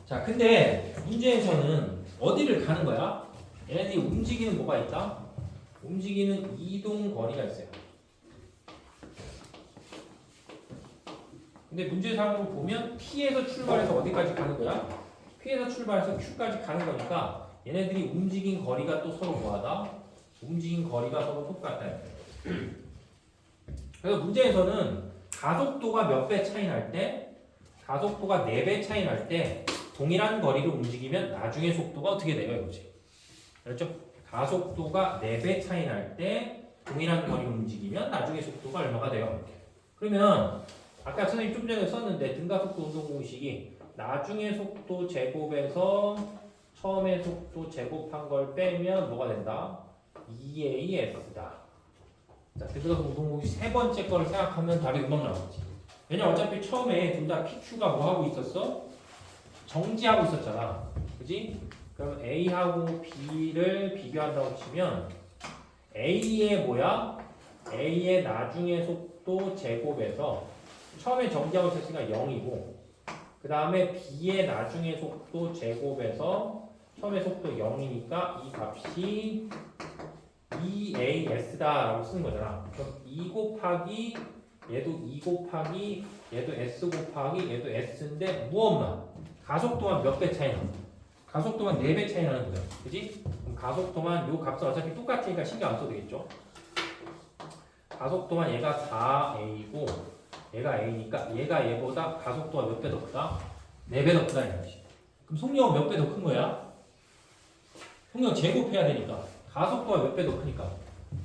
자, 근데 문제에서는 어디를 가는 거야? 얘네들이 움직이는 뭐가 있다? 움직이는 이동 거리가 있어요. 근데 문제상으로 보면 P에서 출발해서 어디까지 가는 거야? P에서 출발해서 Q까지 가는 거니까 얘네들이 움직인 거리가 또 서로 뭐하다? 움직인 거리가 서로 똑같다. 그래서 문제에서는 가속도가 몇 배 차이 날 때, 가속도가 4배 차이 날 때 동일한 거리를 움직이면 나중에 속도가 어떻게 돼요? 이거지. 그렇죠? 가속도가 4배 차이 날 때 동일한 거리를 움직이면 나중에 속도가 얼마가 돼요? 이렇게. 그러면 아까 선생님 좀 전에 썼는데 등가속도 운동 공식이 나중에 속도 제곱에서 처음에 속도 제곱한 걸 빼면 뭐가 된다? 2AS다. 자, 등가속도 운동 공식 세 번째 거를 생각하면 답이 금방 나오지. 왜냐면 어차피 처음에 둘 다 PQ가 뭐 하고 있었어? 정지하고 있었잖아. 그지? 그럼 A하고 B를 비교한다고 치면 A의 뭐야? A의 나중에 속도 제곱에서 처음에 정지하고 있었으니까 0이고 그 다음에 B의 나중에 속도 제곱에서 처음에 속도 0이니까 이 값이 2AS다 라고 쓰는 거잖아. 그럼 2 곱하기 얘도 2 곱하기 얘도 S 곱하기 얘도 S인데 무엇만? 가속도만 몇 배 차이 나? 가속도만 4배 차이 나는 거야. 그지? 그럼 가속도만 요 값은 어차피 똑같으니까 신경 안 써도 되겠죠? 가속도만 얘가 4A고 얘가 A니까 얘가 얘보다 가속도가 몇 배 더 크다? 4배 더 크다 이거지. 그럼 속력은 몇 배 더 큰 거야? 속력 제곱해야 되니까 가속도가 몇 배 더 크니까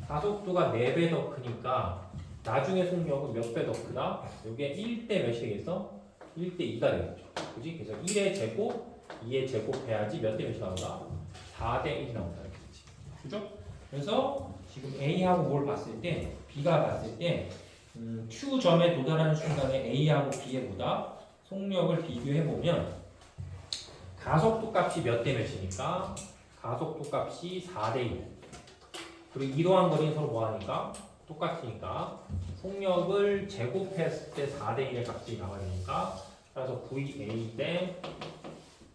가속도가 4배 더 크니까 나중에 속력은 몇 배 더 크다? 요게 1대 몇이 되겠어? 1대 2가 되겠죠. 그지? 그래서 1의 제곱, 2의 제곱해야지 몇 대 몇이 나온다? 4대 1이 나온다. 그렇지? 그죠? 그래서 지금 A하고 뭘 봤을 때, B가 봤을 때 Q점에 도달하는 순간에 A하고 B보다 속력을 비교해보면 가속도 값이 몇 대 몇이니까 가속도 값이 4대 1. 그리고 이동한 거리는 서로 뭐하니까? 똑같으니까 속력을 제곱했을 때 4대 1의 값이 나와야 그래서 VA 대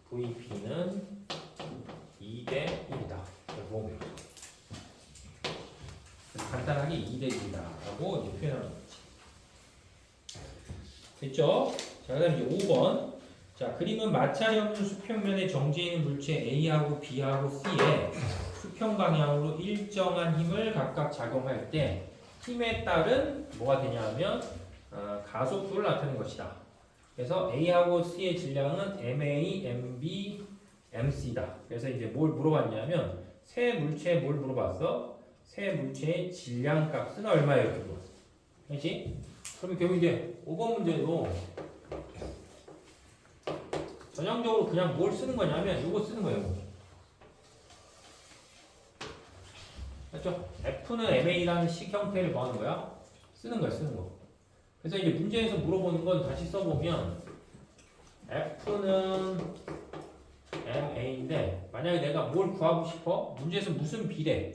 VB는 2대 1이다. 이렇게 보면 되죠. 간단하게 2대 1이다 라고 이제 표현하는 거지. 됐죠? 자, 그 다음 이제 5번. 자, 그림은 마찰이 없는 수평면에 정지해 있는 물체 A하고 B하고 C에 수평 방향으로 일정한 힘을 각각 작용할 때 힘에 따른 뭐가 되냐 하면 가속도를 나타내는 것이다. 그래서 A하고 C의 질량은 MA, MB, MC다. 그래서 이제 뭘 물어봤냐면 세 물체에 뭘 물어봤어? 세 물체의 질량 값은 얼마예요? 이렇게 물어봤어. 그렇지? 그럼 결국 이제 5번 문제도 전형적으로 그냥 뭘 쓰는 거냐면 이거 쓰는 거예요. 맞죠? F는 MA라는 식 형태를 뭐 하는 거야? 쓰는 거야, 쓰는 거. 그래서 이제 문제에서 물어보는 건 다시 써보면 F는 MA인데 만약에 내가 뭘 구하고 싶어? 문제에서 무슨 비례?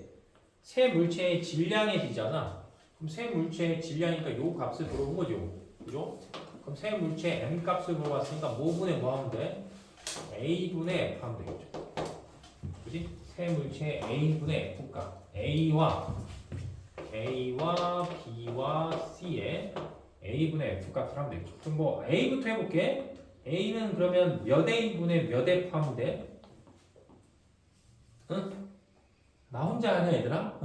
새 물체의 질량의 비잖아. 그럼 새 물체의 질량이니까 요 값을 물어본 거죠. 그죠? 그럼 새 물체의 M 값을 물어봤으니까 뭐분의 뭐 하면 돼? A분의 F 하면 되겠죠. 그지? 새 물체의 A분의 F 값. A와 B와 C의 A분의 F 값을 하면 되겠죠. 그럼 뭐 A부터 해볼게. A는 그러면 몇 A분의 몇 F 하면 돼? 응? 나 혼자 하냐 얘들아?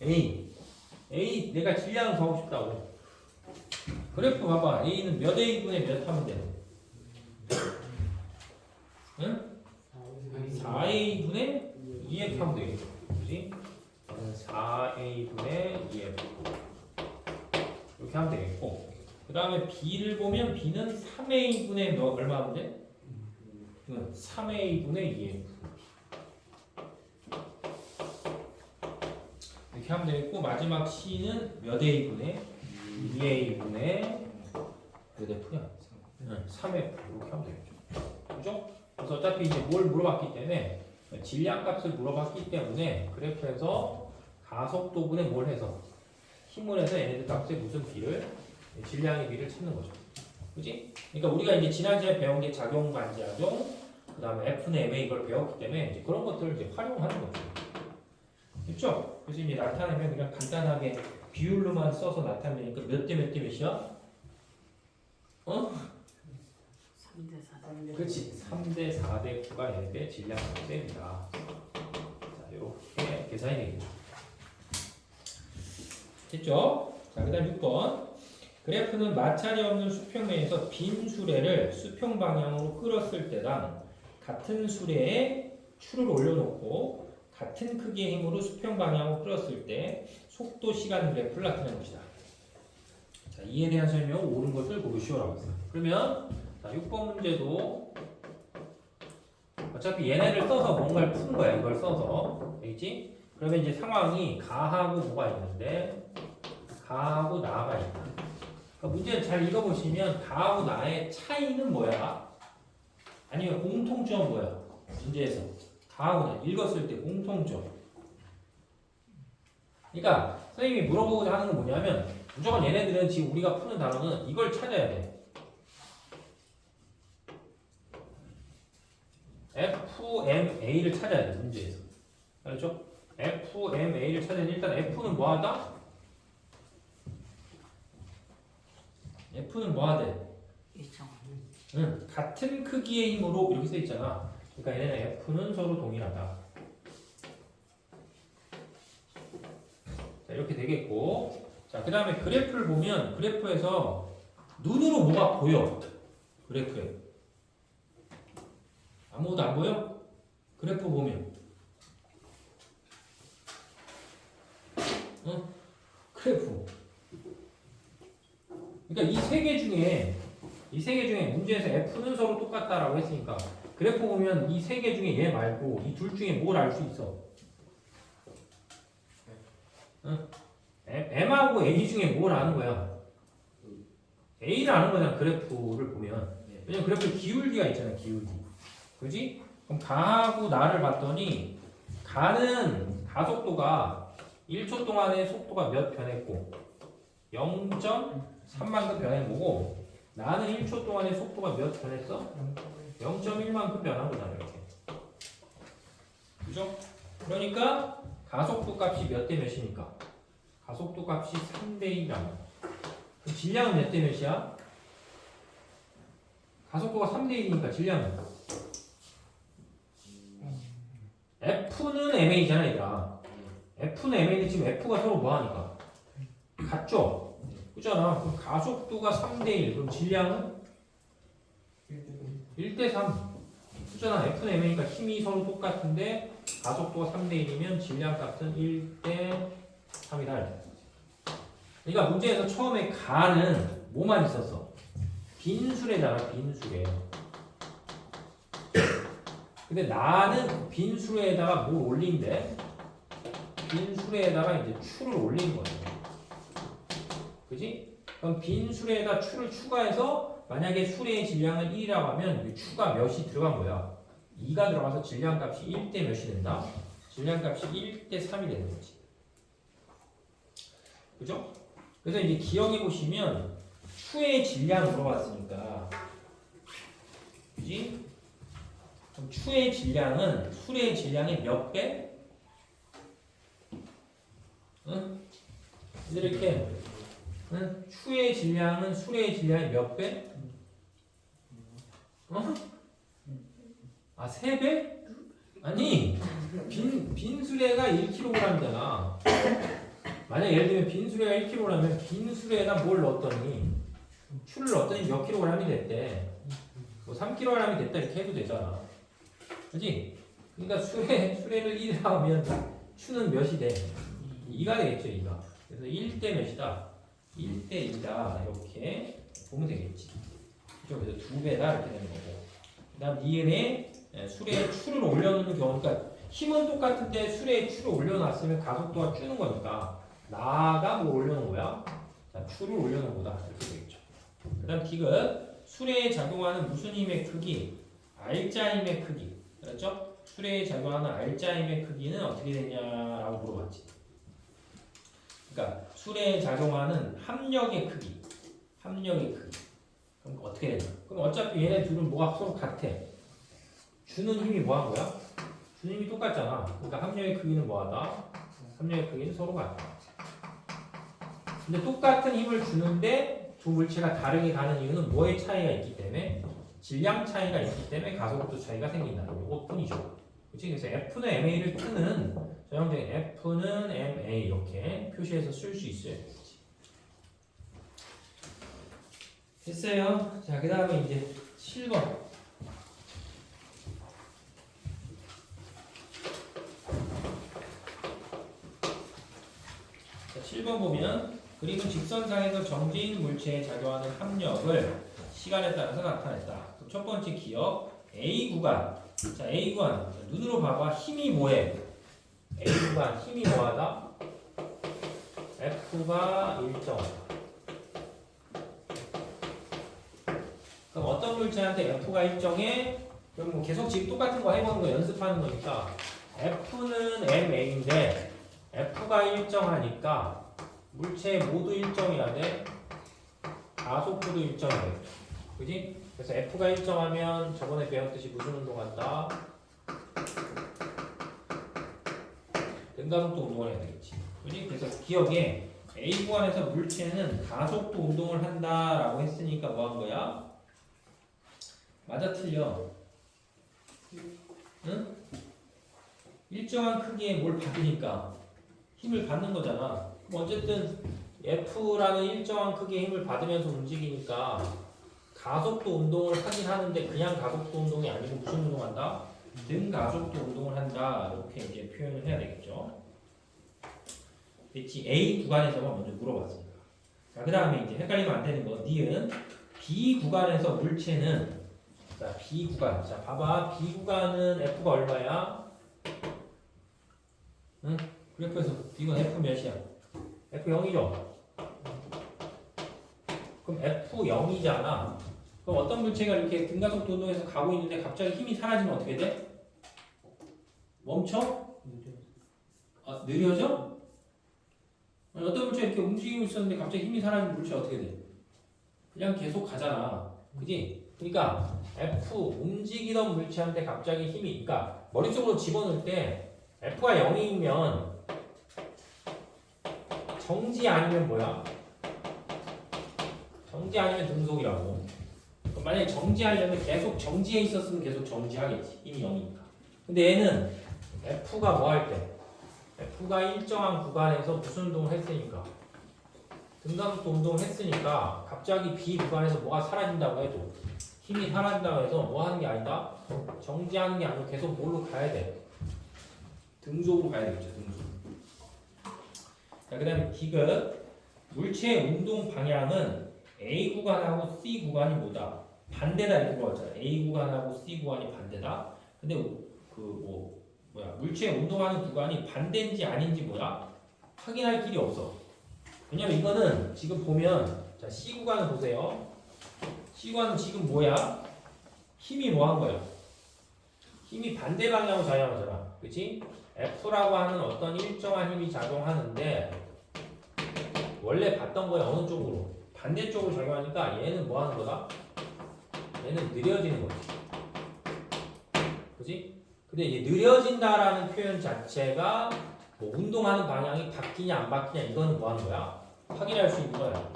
A 내가 질량을 구하고 싶다고. 그래프 봐봐. A는 몇 A분의 몇 하면 돼? 응? 4A분의 2F 하면 되겠죠. 그지? 4A분의 2F 이렇게 하면 되겠고, 그 다음에 B를 보면 B는 3A분의 얼마 하면 돼? 3A분의 2F 이렇게 하면 되겠고, 마지막 C는 몇 A분의 2A분의 몇 F야? 3F 이렇게 하면 되겠죠. 그죠? 그래서 어차피 이제 뭘 물어봤기 때문에 질량 값을 물어봤기 때문에 그래프에서 가속도분에 뭘 해서 힘을 해서 얘네들 값에 무슨 비를 질량의 비를 찾는 거죠. 그지? 그러니까 우리가 이제 지난주에 배운 게 작용 반지하종, 그 다음에 F는 MA 이걸 배웠기 때문에 이제 그런 것들을 이제 활용하는 거죠. 됐죠? 그래서 이제 나타내면 그냥 간단하게 비율로만 써서 나타내니까 몇 대 몇 대 몇이야? 3대 4대. 그렇지. 3대 4대 9가 얘네들 질량 값입니다. 자, 이렇게 계산이 되겠죠. 됐죠? 자, 그 다음 6번. 그래프는 마찰이 없는 수평면에서 빈 수레를 수평 방향으로 끌었을 때당 같은 수레에 추를 올려놓고 같은 크기의 힘으로 수평 방향으로 끌었을 때 속도 시간 그래프를 나타내는 것이다. 자, 이에 대한 설명은 옳은 것을 고르시오라고 했어요. 그러면 자, 6번 문제도 어차피 얘네를 써서 뭔가를 푸는 거야. 이걸 써서. 알겠지? 그러면 이제 상황이 가하고 뭐가 있는데 가하고 나가 있다. 그러니까 문제를 잘 읽어보시면 가하고 나의 차이는 뭐야? 아니면 공통점은 뭐야? 문제에서 가하고 나 읽었을 때 공통점. 그러니까 선생님이 물어보고자 하는 건 뭐냐면 무조건 얘네들은 지금 우리가 푸는 단어는 이걸 찾아야 돼. FMA를 찾아야 돼, 문제에서. 알았죠? FMA를 찾아야 돼. 일단 F는 뭐하다? F는 뭐하대? 일정. 응, 같은 크기의 힘으로 이렇게 써 있잖아. 그러니까 얘네는 F는 서로 동일하다. 자, 이렇게 되겠고. 자, 그 다음에 그래프를 보면 그래프에서 눈으로 뭐가 보여? 그래프에. 아무것도 안 보여? 그래프 보면. 그래프. 그러니까 이 세 개 중에 문제에서 F는 서로 똑같다라고 했으니까 그래프 보면 이 세 개 중에 얘 말고 이 둘 중에 뭘 알 수 있어? M하고 A 중에 뭘 아는 거야? A를 아는 거잖아, 그래프를 보면. 왜냐면 그래프에 기울기가 있잖아, 기울기. 그지? 그럼 가하고 나를 봤더니 가는 가속도가 1초 동안의 속도가 몇 변했고 0.3만큼 변한 거고, 나는 1초 동안의 속도가 몇 변했어? 0.1만큼 변한 거잖아, 이렇게. 그죠? 그러니까 가속도 값이 몇 대 몇이니까? 가속도 값이 3대 1이란 말이야. 그럼 질량은 몇 대 몇이야? 가속도가 3대 1이니까 질량은 F는 MA잖아, 얘들아. F는 MA인데 지금 F가 서로 뭐하니까? 같죠? 그잖아. 그럼 가속도가 3대 1. 그럼 질량은 1대 3. 그잖아. F는 MA니까 힘이 서로 똑같은데 가속도가 3대 1이면 질량 값은 1대 3이다. 그러니까 문제에서 처음에 가는 뭐만 있었어? 빈수레잖아, 빈수레. 근데 나는 빈수레에다가 뭘 올린대? 빈수레에다가 이제 추를 올리는 거죠. 그지? 그럼 빈수레에다 추를 추가해서 만약에 수레의 질량은 1이라고 하면 이 추가 몇이 들어간 거야? 2가 들어가서 질량값이 1대 몇이 된다? 질량값이 1대 3이 되는 거지. 그죠? 그래서 이제 기억해 보시면 추의 질량 물어봤으니까, 그지? 그럼 추의 질량은 술의 질량의 몇 배? 응? 이렇게 응? 추의 질량은 술의 질량의 몇 배? 어? 아, 3배? 아니, 빈수레가 1kg이잖아. 만약 예를 들면 빈수레가 1kg라면 빈수레에다 뭘 넣었더니 추를 넣었더니 몇 kg이 됐대. 뭐 3kg이 됐다 이렇게 해도 되잖아. 그지? 그러니까 수레를 1 하면 추는 몇이 돼? 2가 되겠죠, 2가. 그래서 1대 몇이다? 1대 2다. 이렇게 보면 되겠지. 그죠? 그래서 2배다 이렇게 되는 거고. 그 다음 니은에 수레에 추를 올려놓는 경우, 그러니까 힘은 똑같은데 수레에 추를 올려놨으면 가속도가 주는 거니까 나가 뭐 올려놓은 거야? 자, 추를 올려놓은 거다. 이렇게 되겠죠. 그 다음 디귿, 수레에 작용하는 무슨 힘의 크기? 알자 힘의 크기. 그렇죠? 수레에 작용하는 알자 힘의 크기는 어떻게 되냐라고 물어봤지. 그러니까 수레에 작용하는 합력의 크기. 합력의 크기. 그럼 어떻게 되냐? 그럼 어차피 얘네 둘은 뭐가 서로 같아. 주는 힘이 뭐한 거야? 주는 힘이 똑같잖아. 그러니까 합력의 크기는 뭐하다? 합력의 크기는 서로 같다. 근데 똑같은 힘을 주는데 두 물체가 다르게 가는 이유는 뭐의 차이가 있기 때문에? 질량 차이가 있기 때문에 가속도 차이가 생긴다. 이것뿐이죠. 그치? 그래서 F는 MA를 뜨는 전형적인 F는 MA 이렇게 표시해서 쓸 수 있어요. 됐어요. 자, 그 다음에 이제 7번. 자, 7번 보면 그림은 직선상에서 정지인 물체에 작용하는 합력을 시간에 따라서 나타냈다. 그럼 첫 번째 기억 A 구간. 자, A 구간 눈으로 봐봐. 힘이 뭐해? A 구간 힘이 뭐하다? F가 일정하다. 그럼 어떤 물체한테 F가 일정해? 그럼 뭐 계속 지금 똑같은 거 해보는 거 연습하는 거니까 F는 MA인데 F가 일정하니까 물체 모두 일정이야 돼. 가속도도 일정이야. 그지? 그래서 F가 일정하면 저번에 배웠듯이 무슨 운동한다? 등가속도 운동을 해야 되겠지. 그지? 그래서 기억에 A 구간에서 물체는 가속도 운동을 한다라고 했으니까 뭐 한 거야? 맞아 틀려? 응? 일정한 크기의 뭘 받으니까 힘을 받는 거잖아. 그럼 어쨌든 F라는 일정한 크기의 힘을 받으면서 움직이니까 가속도 운동을 하긴 하는데 그냥 가속도 운동이 아니고 무슨 운동한다? 등가속도 운동을 한다. 이렇게 이제 표현을 해야 되겠죠. 그렇지. A 구간에서만 먼저 물어봤으니까. 자, 그 다음에 이제 헷갈리면 안 되는 거. 니은 B 구간에서 물체는 자, B 구간. 자, 봐봐. B 구간은 F가 얼마야? 응? 그래프에서 이건 F 몇이야? F 0이죠? 그럼 F 0이잖아. 그럼 어떤 물체가 이렇게 등가속도 운동에서 가고 있는데 갑자기 힘이 사라지면 어떻게 돼? 멈춰? 아, 느려져? 아니, 어떤 물체가 이렇게 움직이고 있었는데 갑자기 힘이 사라지면 물체 어떻게 돼? 그냥 계속 가잖아. 그지? 그러니까 F 움직이던 물체한테 갑자기 힘이, 그러니까 머릿속으로 집어넣을 때 F가 0이면 정지 아니면 뭐야? 정지 아니면 등속이라고. 만약에 정지하려면 계속 정지해 있었으면 계속 정지하겠지. 힘이 0이니까. 근데 얘는 F가 뭐 할 때? F가 일정한 구간에서 무슨 운동을 했으니까? 등가속도 운동을 했으니까 갑자기 B 구간에서 뭐가 사라진다고 해도 힘이 사라진다고 해서 뭐 하는 게 아니다? 정지하는 게 아니고 계속 뭘로 가야 돼? 등속으로 가야 되겠죠. 등속. 자, 그 다음에 디귿. 물체의 운동 방향은 A 구간하고 C 구간이 뭐다? 반대다 이렇게 물어봤잖아. A 구간하고 C 구간이 반대다. 근데 물체의 운동하는 구간이 반대인지 아닌지 뭐야? 확인할 길이 없어. 왜냐면 이거는 지금 보면 자, C 구간을 보세요. C 구간은 지금 뭐야? 힘이 뭐 한 거야? 힘이 반대 방향으로 작용하잖아. 그치? F라고 하는 어떤 일정한 힘이 작용하는데 원래 봤던 거에 어느 쪽으로? 반대쪽으로 작용하니까 얘는 뭐 하는 거다? 얘는 느려지는 거지. 그치? 근데 이제 느려진다라는 표현 자체가 뭐 운동하는 방향이 바뀌냐 안 바뀌냐 이거는 뭐 하는 거야? 확인할 수 있는 거야.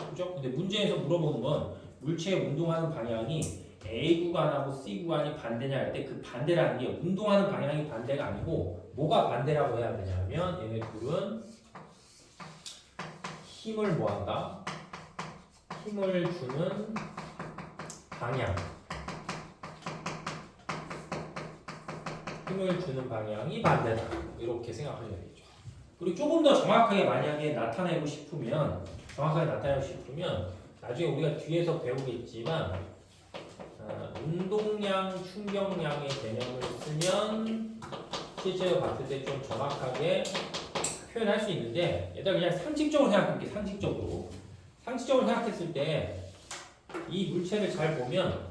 그죠? 근데 문제에서 물어보는 건 물체의 운동하는 방향이 A 구간하고 C 구간이 반대냐 할 때 그 반대라는 게 운동하는 방향이 반대가 아니고 뭐가 반대라고 해야 되냐면 얘네 둘은 힘을 뭐 한다? 힘을 주는 방향. 힘을 주는 방향이 반대다. 이렇게 생각하셔야 되겠죠. 그리고 조금 더 정확하게 만약에 나타내고 싶으면 나중에 우리가 뒤에서 배우겠지만 운동량, 충격량의 개념을 쓰면 실제로 봤을 때 좀 정확하게 표현할 수 있는데 얘들아 그냥 상식적으로 생각할게. 상식적으로 생각했을 때 이 물체를 잘 보면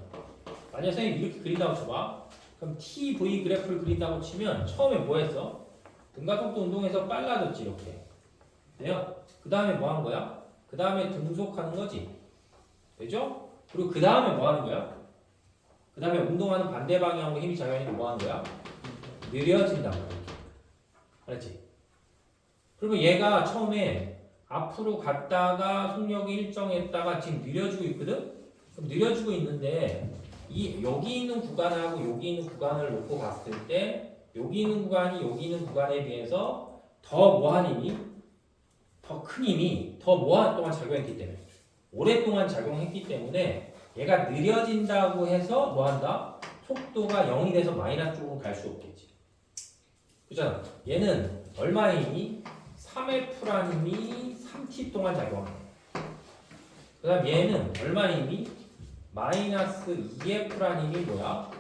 만약 선생님이 이렇게 그린다고 쳐봐. 그럼 TV 그래프를 그린다고 치면 처음에 뭐 했어? 등가속도 운동에서 빨라졌지 이렇게. 돼요? 그 다음에 뭐 하는 거야? 그 다음에 등속하는 거지. 되죠? 그리고 그 다음에 뭐 하는 거야? 그 다음에 운동하는 반대 방향으로 힘이 작용하니까 뭐 하는 거야? 느려진단 말이야. 알았지? 그러면 얘가 처음에 앞으로 갔다가 속력이 일정했다가 지금 느려지고 있거든? 그럼 느려지고 있는데 여기 있는 구간하고 여기 있는 구간을 놓고 봤을 때 여기 있는 구간이 여기 있는 구간에 비해서 더 뭐한 힘이? 더 큰 힘이 더 오랫동안 작용했기 때문에 오랫동안 작용했기 때문에 얘가 느려진다고 해서 뭐한다? 속도가 0이 돼서 마이너스 쪽으로 갈 수 없겠지. 그잖아. 얘는 얼마의 힘이? 3F라는 힘이 3t 동안 작용한다. 그 다음 얘는 얼마의 힘이? 마이너스 2F라는 힘이 뭐야?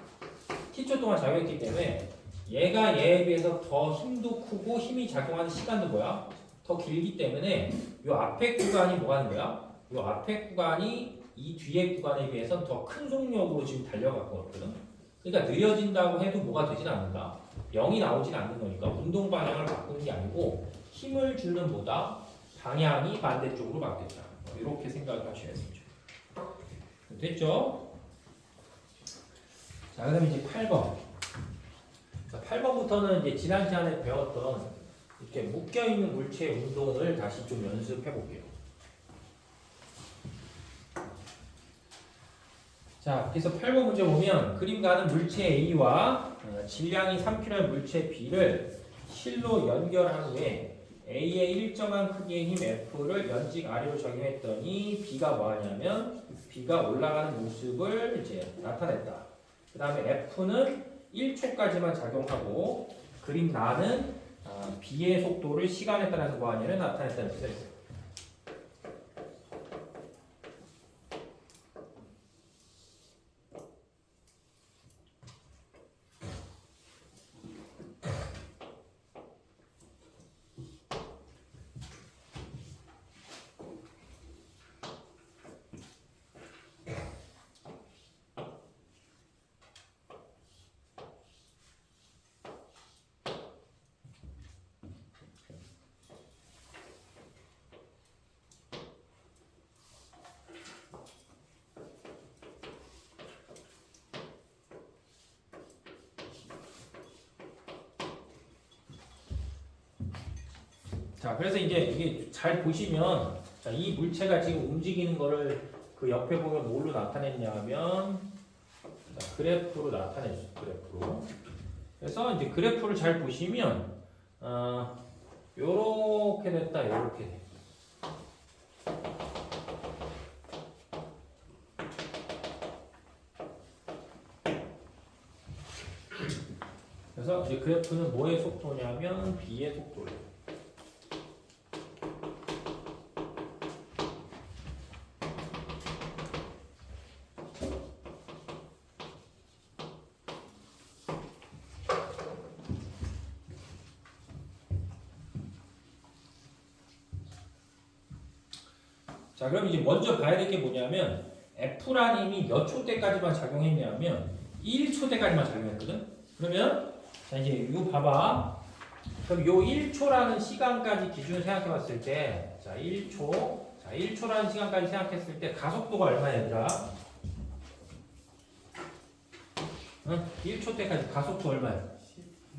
t초 동안 작용했기 때문에 얘가 얘에 비해서 더 힘도 크고 힘이 작용하는 시간도 뭐야? 더 길기 때문에 이 앞에 구간이 뭐 하는 거야? 이 앞에 구간이 이 뒤에 구간에 비해서 더 큰 속력으로 지금 달려가고 있거든. 그러니까 느려진다고 해도 뭐가 되진 않는다. 0이 나오진 않는 거니까 운동 방향을 바꾸는 게 아니고 힘을 주는 보다 방향이 반대쪽으로 바뀌었다. 이렇게 생각을 하셔야 되죠. 됐죠? 자, 그다음에 이제 8번. 자, 8번부터는 이제 지난 시간에 배웠던 이렇게 묶여 있는 물체의 운동을 다시 좀 연습해 볼게요. 자, 그래서 8번 문제 보면 그림 가는 물체 A와 질량이 3kg의 물체 B를 실로 연결한 후에 A의 일정한 크기의 힘 F를 연직 아래로 적용했더니 B가 뭐하냐면 B가 올라가는 모습을 이제 나타냈다. 그 다음에 F는 1초까지만 작용하고 그림 나는 B의 속도를 시간에 따라서 뭐하냐면 나타냈다는 뜻이에요. 자, 그래서 이제 이게 잘 보시면 자, 이 물체가 지금 움직이는 거를 그 옆에 보면 뭘로 나타냈냐면 자, 그래프로 나타냈죠. 그래프로. 그래서 이제 그래프를 잘 보시면 요렇게 됐다. 요렇게 돼. 그래서 이제 그래프는 뭐의 속도냐면 B의 속도예요. 자, 그럼 이제 먼저 봐야 될 게 뭐냐면 F라는 힘이 몇 초 때까지만 작용했냐면 1초 때까지만 작용했거든. 그러면 자 이제 이거 봐봐. 그럼 요 1초라는 시간까지 기준을 생각해 봤을 때, 자 1초, 자 1초라는 시간까지 생각했을 때 가속도가 얼마야 얘들아? 응? 1초 때까지 가속도 얼마야?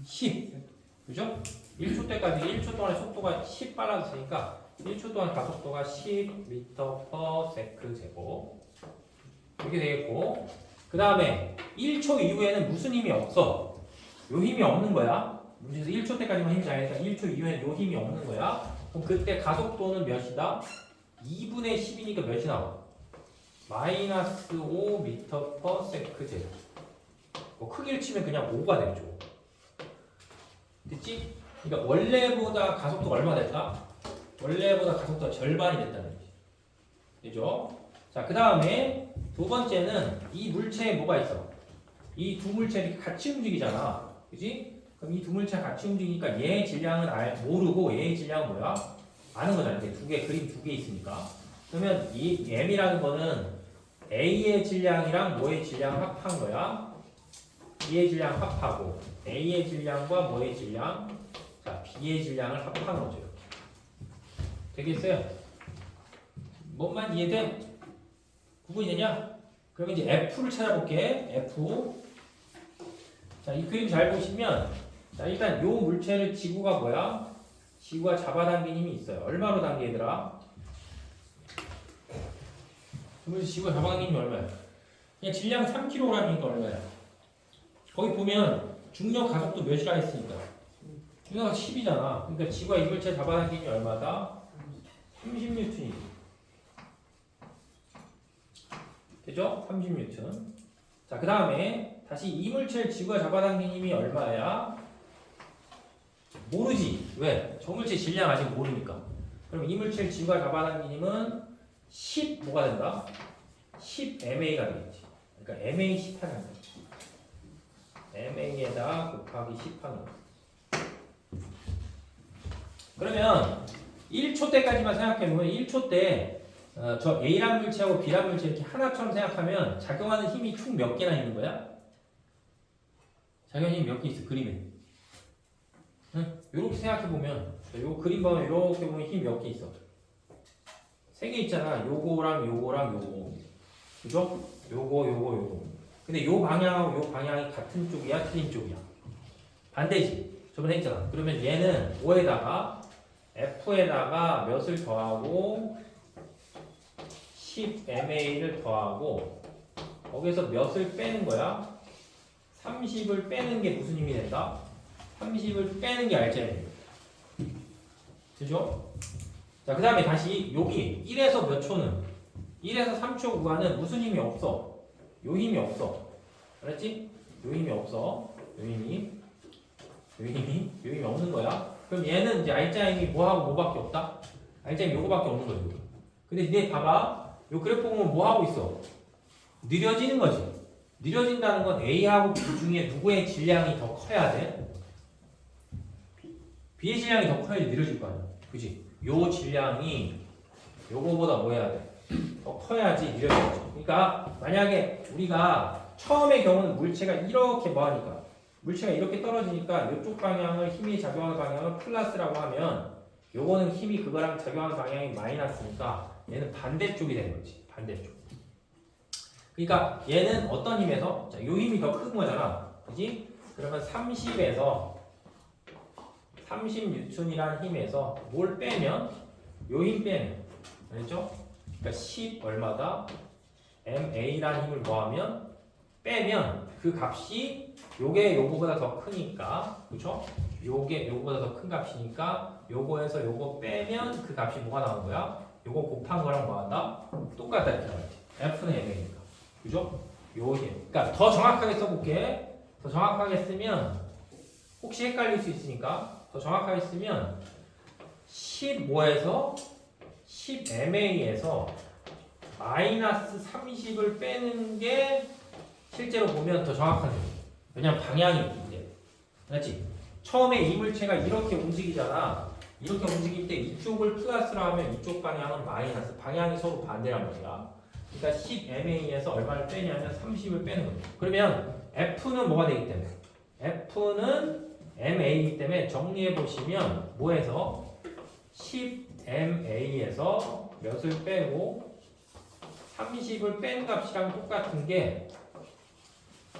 10. 그죠? 1초 때까지 1초 동안의 속도가 10 빨라졌으니까 1초 동안 가속도가 10m/s 제곱 이렇게 되겠고, 그 다음에 1초 이후에는 무슨 힘이 없어? 요 힘이 없는 거야. 문제에서 1초 때까지만 힘이 나니까 1초 이후에는 요 힘이 없는 거야. 그럼 그때 가속도는 몇이다? 2분의 10이니까 몇이 나와? 마이너스 5m/s 제곱. 뭐 크기를 치면 그냥 5가 되죠. 됐지? 그러니까 원래보다 가속도가 얼마 됐다? 원래보다 가속도가 절반이 됐다는 거지. 되죠? 자, 그 다음에 두 번째는 이 물체에 뭐가 있어? 이 두 물체가 같이 움직이잖아. 그지? 그럼 이 두 물체가 같이 움직이니까 얘의 질량은 모르고 얘의 질량은 뭐야? 아는 거잖아. 이렇게 두 개, 그림 두 개 있으니까. 그러면 이 m이라는 거는 A의 질량이랑 뭐의 질량을 합한 거야? B의 질량 합하고 A의 질량과 뭐의 질량? 자, B의 질량을 합한 거죠. 되겠어요? 뭔만 이해돼? 구분이 되냐? 그러면 이제 F를 찾아볼게. F. 자, 이 그림 잘 보시면, 자, 일단 요 물체를 지구가 뭐야? 지구가 잡아당긴 힘이 있어요. 얼마로 당기더라? 그러면 지구가 잡아당긴 힘이 얼마야? 그냥 질량 3kg이니까 얼마야? 거기 보면 중력 가속도 몇이라 했으니까 중력가 10이잖아. 그러니까 지구가 이 물체 잡아당긴 힘이 얼마다? 30N이지. 되죠? 30N. 자, 그 다음에 다시 이 물체를 지구가 잡아당긴 힘이 얼마야? 모르지. 왜? 저 물체 질량 아직 모르니까. 그럼 이 물체를 지구가 잡아당긴 힘은 10 뭐가 된다? 10MA가 되겠지. 그러니까 MA 10 하는 거야. MA에다 곱하기 10 하는 거야. 그러면 1초 때까지만 생각해보면 1초 때 저 A란 물체하고 B란 물체 이렇게 하나처럼 생각하면 작용하는 힘이 총 몇 개나 있는 거야? 작용하는 힘이 몇 개 있어, 그림에. 응? 이렇게 생각해보면 요 그림 보면 이렇게 보면 힘 몇 개 있어? 3개 있잖아. 요거랑 요거랑 요거. 그죠? 요거. 근데 요 방향하고 요 방향이 같은 쪽이야? 틀린 쪽이야? 반대지. 저번에 했잖아. 그러면 얘는 5에다가 F에다가 몇을 더하고 10MA를 더하고 거기서 몇을 빼는 거야? 30을 빼는 게 무슨 힘이 된다? 30을 빼는 게 알제입니다. 그죠? 자, 그 다음에 다시 여기 1에서 몇 초는 1에서 3초 구간은 무슨 힘이 없어? 요 힘이 없어. 알았지? 요 힘이 없어. 요 힘이 없는 거야. 그럼 얘는 이제 알짜 힘이 뭐하고 뭐밖에 없다? 알짜 힘이 요거밖에 없는 거야. 근데 이제 봐봐. 요 그래프 보면 뭐하고 있어? 느려지는 거지. 느려진다는 건 A하고 B 중에 누구의 질량이 더 커야 돼? B의 질량이 더 커야지 느려질 거 아니야. 그지? 요 질량이 요거보다 뭐 해야 돼? 더 커야지 느려지지. 그러니까 만약에 우리가 처음의 경우는 물체가 이렇게 뭐하니까 물체가 이렇게 떨어지니까 이쪽 방향을 힘이 작용하는 방향을 플러스라고 하면 요거는 힘이 그거랑 작용하는 방향이 마이너스니까 얘는 반대쪽이 되는 거지. 반대쪽. 그러니까 얘는 어떤 힘에서? 자, 요 힘이 더 큰 거잖아. 그지? 그러면 30에서 30N이라는 힘에서 뭘 빼면? 요 힘 빼면. 알겠죠? 그러니까 10 얼마다? MA라는 힘을 뭐하면? 빼면 그 값이 요게 요거보다 더 크니까, 그쵸? 요게 요거보다 더 큰 값이니까 요거에서 요거 빼면 그 값이 뭐가 나오는 거야? 요거 곱한 거랑 뭐 한다? 똑같다 이렇게 나오지. F는 MA니까. 그죠? 요 힘. 그러니까 더 정확하게 써볼게. 더 정확하게 쓰면 혹시 헷갈릴 수 있으니까 더 정확하게 쓰면 15에서 10MA에서 마이너스 30을 빼는 게 실제로 보면 더 정확한 거예요. 왜냐면 방향이 있는데. 맞지? 처음에 이 물체가 이렇게 움직이잖아. 이렇게 움직일 때 이쪽을 플러스로 하면 이쪽 방향은 마이너스. 방향이 서로 반대란 말이야. 그러니까 10MA에서 얼마를 빼냐면 30을 빼는 거예요. 그러면 F는 뭐가 되기 때문에? F는 MA이기 때문에 정리해 보시면 뭐에서 10MA에서 몇을 빼고 30을 뺀 값이랑 똑같은 게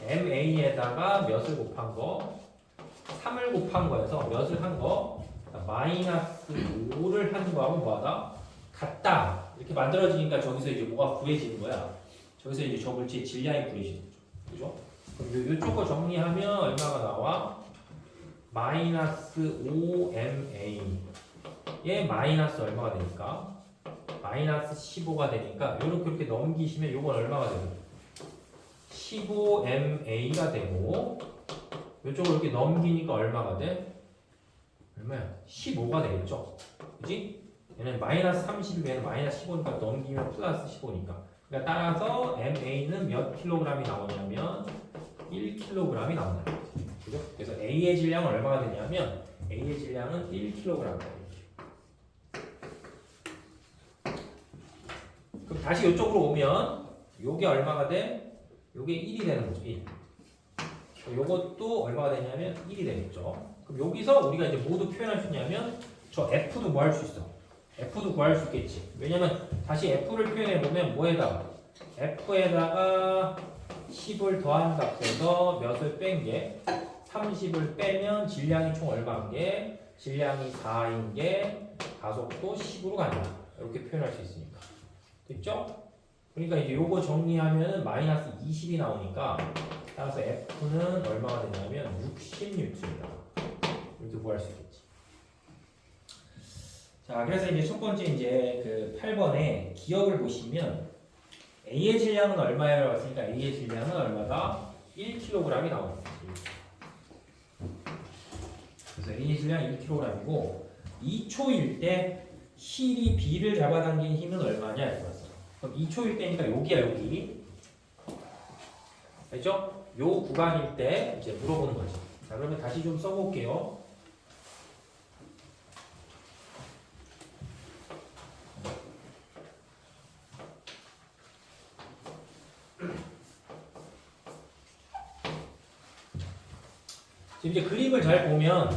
MA에다가 몇을 곱한 거 3을 곱한 거에서 몇을 한 거 마이너스 5를 한 거하고 뭐하다? 같다. 이렇게 만들어지니까 저기서 이제 뭐가 구해지는 거야? 저기서 이제 저 물체의 질량이 구해지는 거죠. 그죠? 그럼 요쪽 거 정리하면 얼마가 나와? 마이너스 5MA 얘 마이너스 얼마가 되니까? 마이너스 15가 되니까 이렇게 넘기시면 요건 얼마가 되죠? 15MA가 되고 이쪽으로 이렇게 넘기니까 얼마가 돼? 얼마야? 15가 되겠죠? 그지? 얘는 마이너스 30이고 얘는 마이너스 15니까 넘기면 플러스 15니까 그러니까 따라서 MA는 몇 킬로그램이 나오냐면 1kg이 나온다. 그죠? 그래서 A의 질량은 얼마가 되냐면 A의 질량은 1kg이다. 그럼 다시 이쪽으로 오면 요게 얼마가 돼? 요게 1이 되는 거죠. 1. 요것도 얼마가 되냐면 1이 되겠죠. 그럼 여기서 우리가 이제 뭐도 표현할 수 있냐면 저 F도 뭐 할 수 있어? F도 구할 수 있겠지. 왜냐면 다시 F를 표현해 보면 뭐에다가 F에다가 10을 더한 값에서 몇을 뺀 게 30을 빼면 질량이 총 얼마인 게 질량이 4인 게 가속도 10으로 간다. 이렇게 표현할 수 있으니까. 됐죠? 그러니까 이제 요거 정리하면은 마이너스 20이 나오니까 따라서 F는 얼마가 되냐면 60N이다. 이렇게 구할 수 있겠지. 자, 그래서 이제 첫 번째 이제 그 8번에 기억을 보시면 A의 질량은 얼마라고 했으니까 A의 질량은 얼마다? 1kg이 나오는 거지. 그래서 A의 질량 1kg이고 2초일 때 힐이 B를 잡아당긴 힘은 얼마냐 이거였어. 그럼 2초일 때니까 여기야 여기. 알죠? 요 구간일 때 이제 물어보는 거지. 자, 그러면 다시 좀 써볼게요. 지금 이제 그림을 잘 보면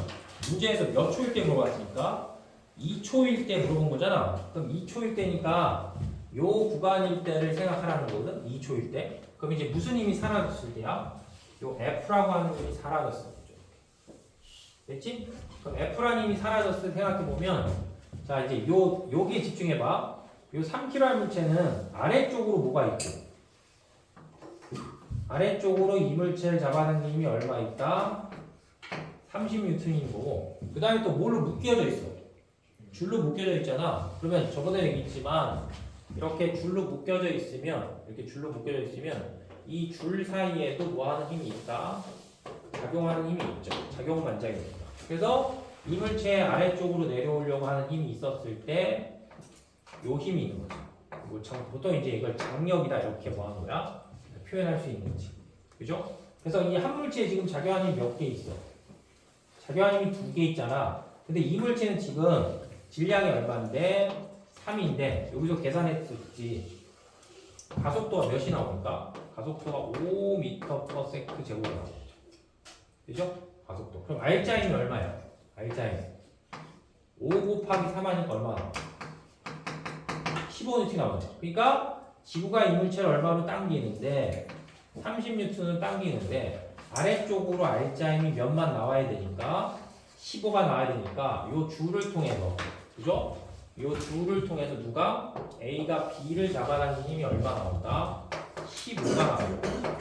문제에서 몇 초일 때 물어봤으니까 2초일 때 물어본 거잖아. 그럼 2초일 때니까 요 구간일 때를 생각하라는 거거든. 2초일 때. 그럼 이제 무슨 힘이 사라졌을 때야? 요 F라고 하는 힘이 사라졌을 때죠. 됐지? 그럼 F라는 힘이 사라졌을 때 생각해보면 자 이제 여기에 집중해봐. 요 3kg 물체는 아래쪽으로 뭐가 있고 아래쪽으로 이 물체를 잡아당긴 힘이 얼마 있다? 30N인 거고 그 다음에 또 뭘로 묶여져 있어? 줄로 묶여져 있잖아. 그러면 저번에 얘기했지만 이렇게 줄로 묶여져 있으면 이 줄 사이에도 뭐 하는 힘이 있다? 작용하는 힘이 있죠. 작용만장이니까. 그래서 이 물체의 아래쪽으로 내려오려고 하는 힘이 있었을 때 요 힘이 있는 거죠. 뭐 보통 이제 이걸 장력이다 이렇게 뭐 하는 거야? 표현할 수 있는 거지. 그죠? 그래서 이 한 물체에 지금 작용하는 힘이 몇 개 있어? 작용하는 힘이 2개 있잖아. 근데 이 물체는 지금 질량이 얼마인데? 3인데 여기서 계산했었지. 가속도가 몇이 나오니까? 가속도가 5m/s 제곱이 나오죠. 그죠? 가속도. 그럼 R자임이 얼마야? R자임 5 곱하기 3 하니까 얼마 나와? 15N 나오죠. 그러니까 지구가 이 물체를 얼마로 당기는데 30N을 당기는데 아래쪽으로 R자임이 몇만 나와야 되니까 15가 나와야 되니까 요 줄을 통해서 그죠? 요 줄을 통해서 누가 A가 B를 잡아당긴 힘이 얼마 나온다? 15가 나와요.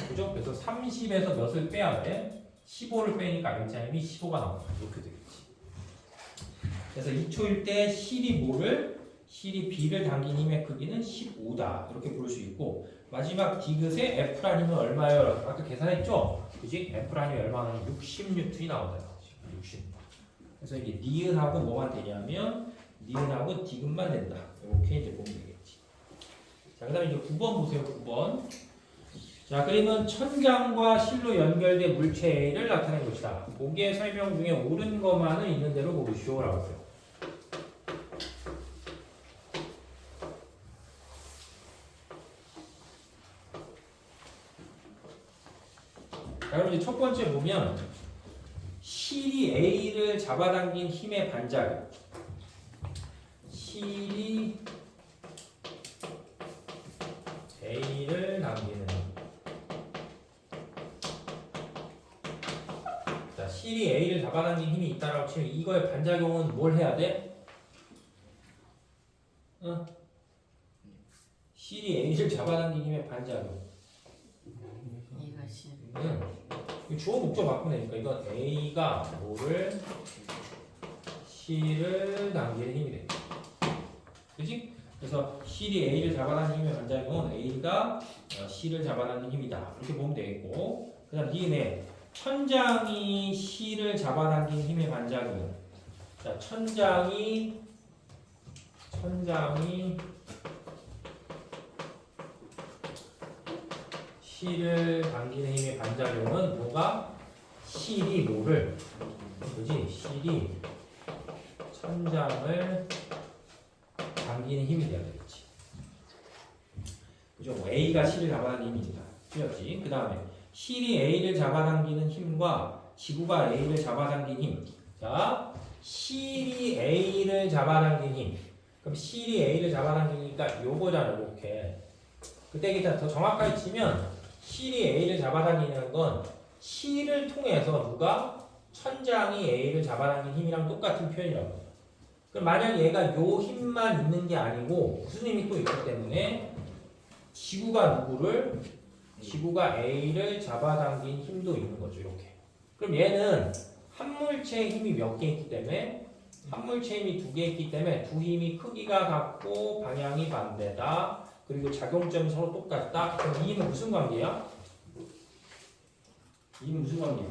그죠? 그래서 30에서 몇을 빼야 돼? 15를 빼니까 R자임이 15가 나온다. 이렇게 되겠지. 그래서 2초일 때 실이 B를 당긴 힘의 크기는 15다. 이렇게 부를 수 있고 마지막 디귿의 F라는 힘은 얼마예요? 아까 계산했죠? 그지? F라는 힘이 얼마나 60N이 나온다. 60. 그래서 이게 니은하고 뭐만 되냐면 니은하고 디귿만 된다. 이렇게 이제 보면 되겠지. 자, 그 다음에 이제 9번 보세요. 9번. 자, 그림은 천장과 실로 연결된 물체를 나타낸 것이다. 보기의 설명 중에 옳은 것만은 있는 대로 고르시오. 라고 했어요. 자, 그럼 이제 첫 번째 보면 실이 A를 잡아당긴 힘의 반작용. 실이 A를 당기는 힘. 자, 실이 A를 잡아당긴 힘이 있다라고 치면 이거의 반작용은 뭘 해야 돼? 실이 A를 잡아당긴 힘의 반작용. A가 실. 주어 목적 바꾸니까 이건 A가 뭐를 C를 당기는 힘이 돼. 그렇지? 그래서 실이 A를 잡아당기는 힘의 반작용은 A가 C를 잡아당기는 힘이다. 이렇게 보면 되겠고, 그다음 니네 천장이 C를 잡아당기는 힘의 반작용. 자, 천장이 C를 당기는 힘의 반작용은 뭐가? 실이 뭐를? 그지? 실이 천장을 당기는 힘이 돼야 되겠지. 그죠? A가 실을 잡아당기는 힘이다. 틀렸지? 그 다음에 실이 A를 잡아당기는 힘과 지구가 A를 잡아당기는 힘. 자, 실이 A를 잡아당기는 힘. 그럼 실이 A를 잡아당기니까 요거잖아, 이렇게. 그때 기타 더 정확하게 치면 실이 A를 잡아당기는 건 실을 통해서 누가? 천장이 A를 잡아당기는 힘이랑 똑같은 표현이라고 해요. 그럼 만약 얘가 요 힘만 있는 게 아니고 무슨 힘이 또 있기 때문에 지구가 누구를? 지구가 A를 잡아당긴 힘도 있는 거죠. 이렇게. 그럼 얘는 한 물체의 힘이 몇 개 있기 때문에 한 물체의 힘이 두 개 있기 때문에 두 힘이 크기가 같고 방향이 반대다. 그리고 작용점이 서로 똑같다. 그럼 이 힘은 무슨 관계야? 이 힘은 무슨 관계야?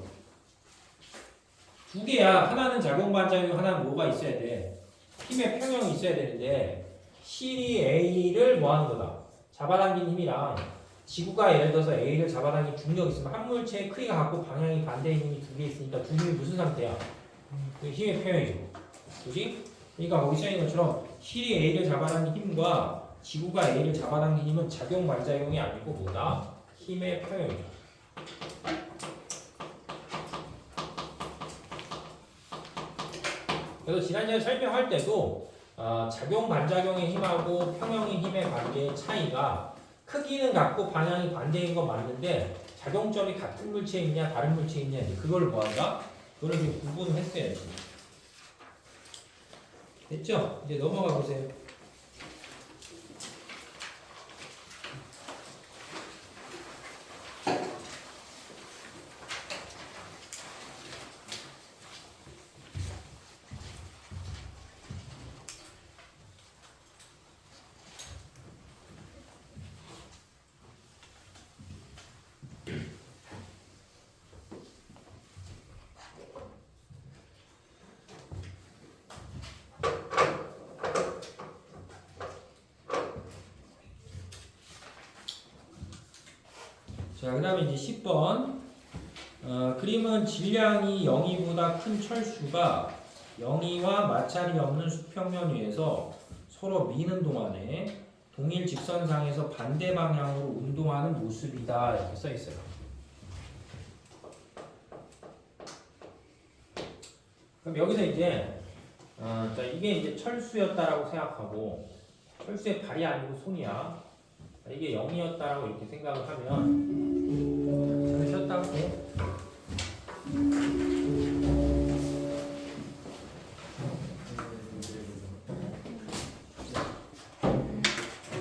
두 개야. 하나는 작용 반작용, 하나는 뭐가 있어야 돼? 힘의 평형이 있어야 되는데 실이 A를 뭐 하는 거다? 잡아당긴 힘이랑 지구가 예를 들어서 A를 잡아당긴 중력이 있으면 한 물체의 크기가 같고 방향이 반대의 힘이 두 개 있으니까 두 힘이 무슨 상태야? 그 힘의 평형이죠. 그지? 그러니까 거기 써있는 것처럼 실이 A를 잡아당긴 힘과 지구가 A를 잡아당긴 힘은 작용 반작용이 아니고 뭐다? 힘의 평형이죠. 그래서 지난주에 설명할 때도 작용 반작용의 힘하고 평형의 힘의 관계의 차이가 크기는 같고 방향이 반대인 건 맞는데 작용점이 같은 물체에 있냐 다른 물체에 있냐 그걸 뭐한다? 그걸 좀 구분을 했어야지. 됐죠? 이제 넘어가 보세요. 자, 그 다음에 이제 10번. 그림은 질량이 0이보다 큰 철수가 0이와 마찰이 없는 수평면 위에서 서로 미는 동안에 동일 직선상에서 반대 방향으로 운동하는 모습이다. 이렇게 써 있어요. 그럼 여기서 이제 자, 이게 이제 철수였다라고 생각하고 철수의 발이 아니고 손이야. 이게 0이었다라고 이렇게 생각을 하면 잠시 쉬었다 할게.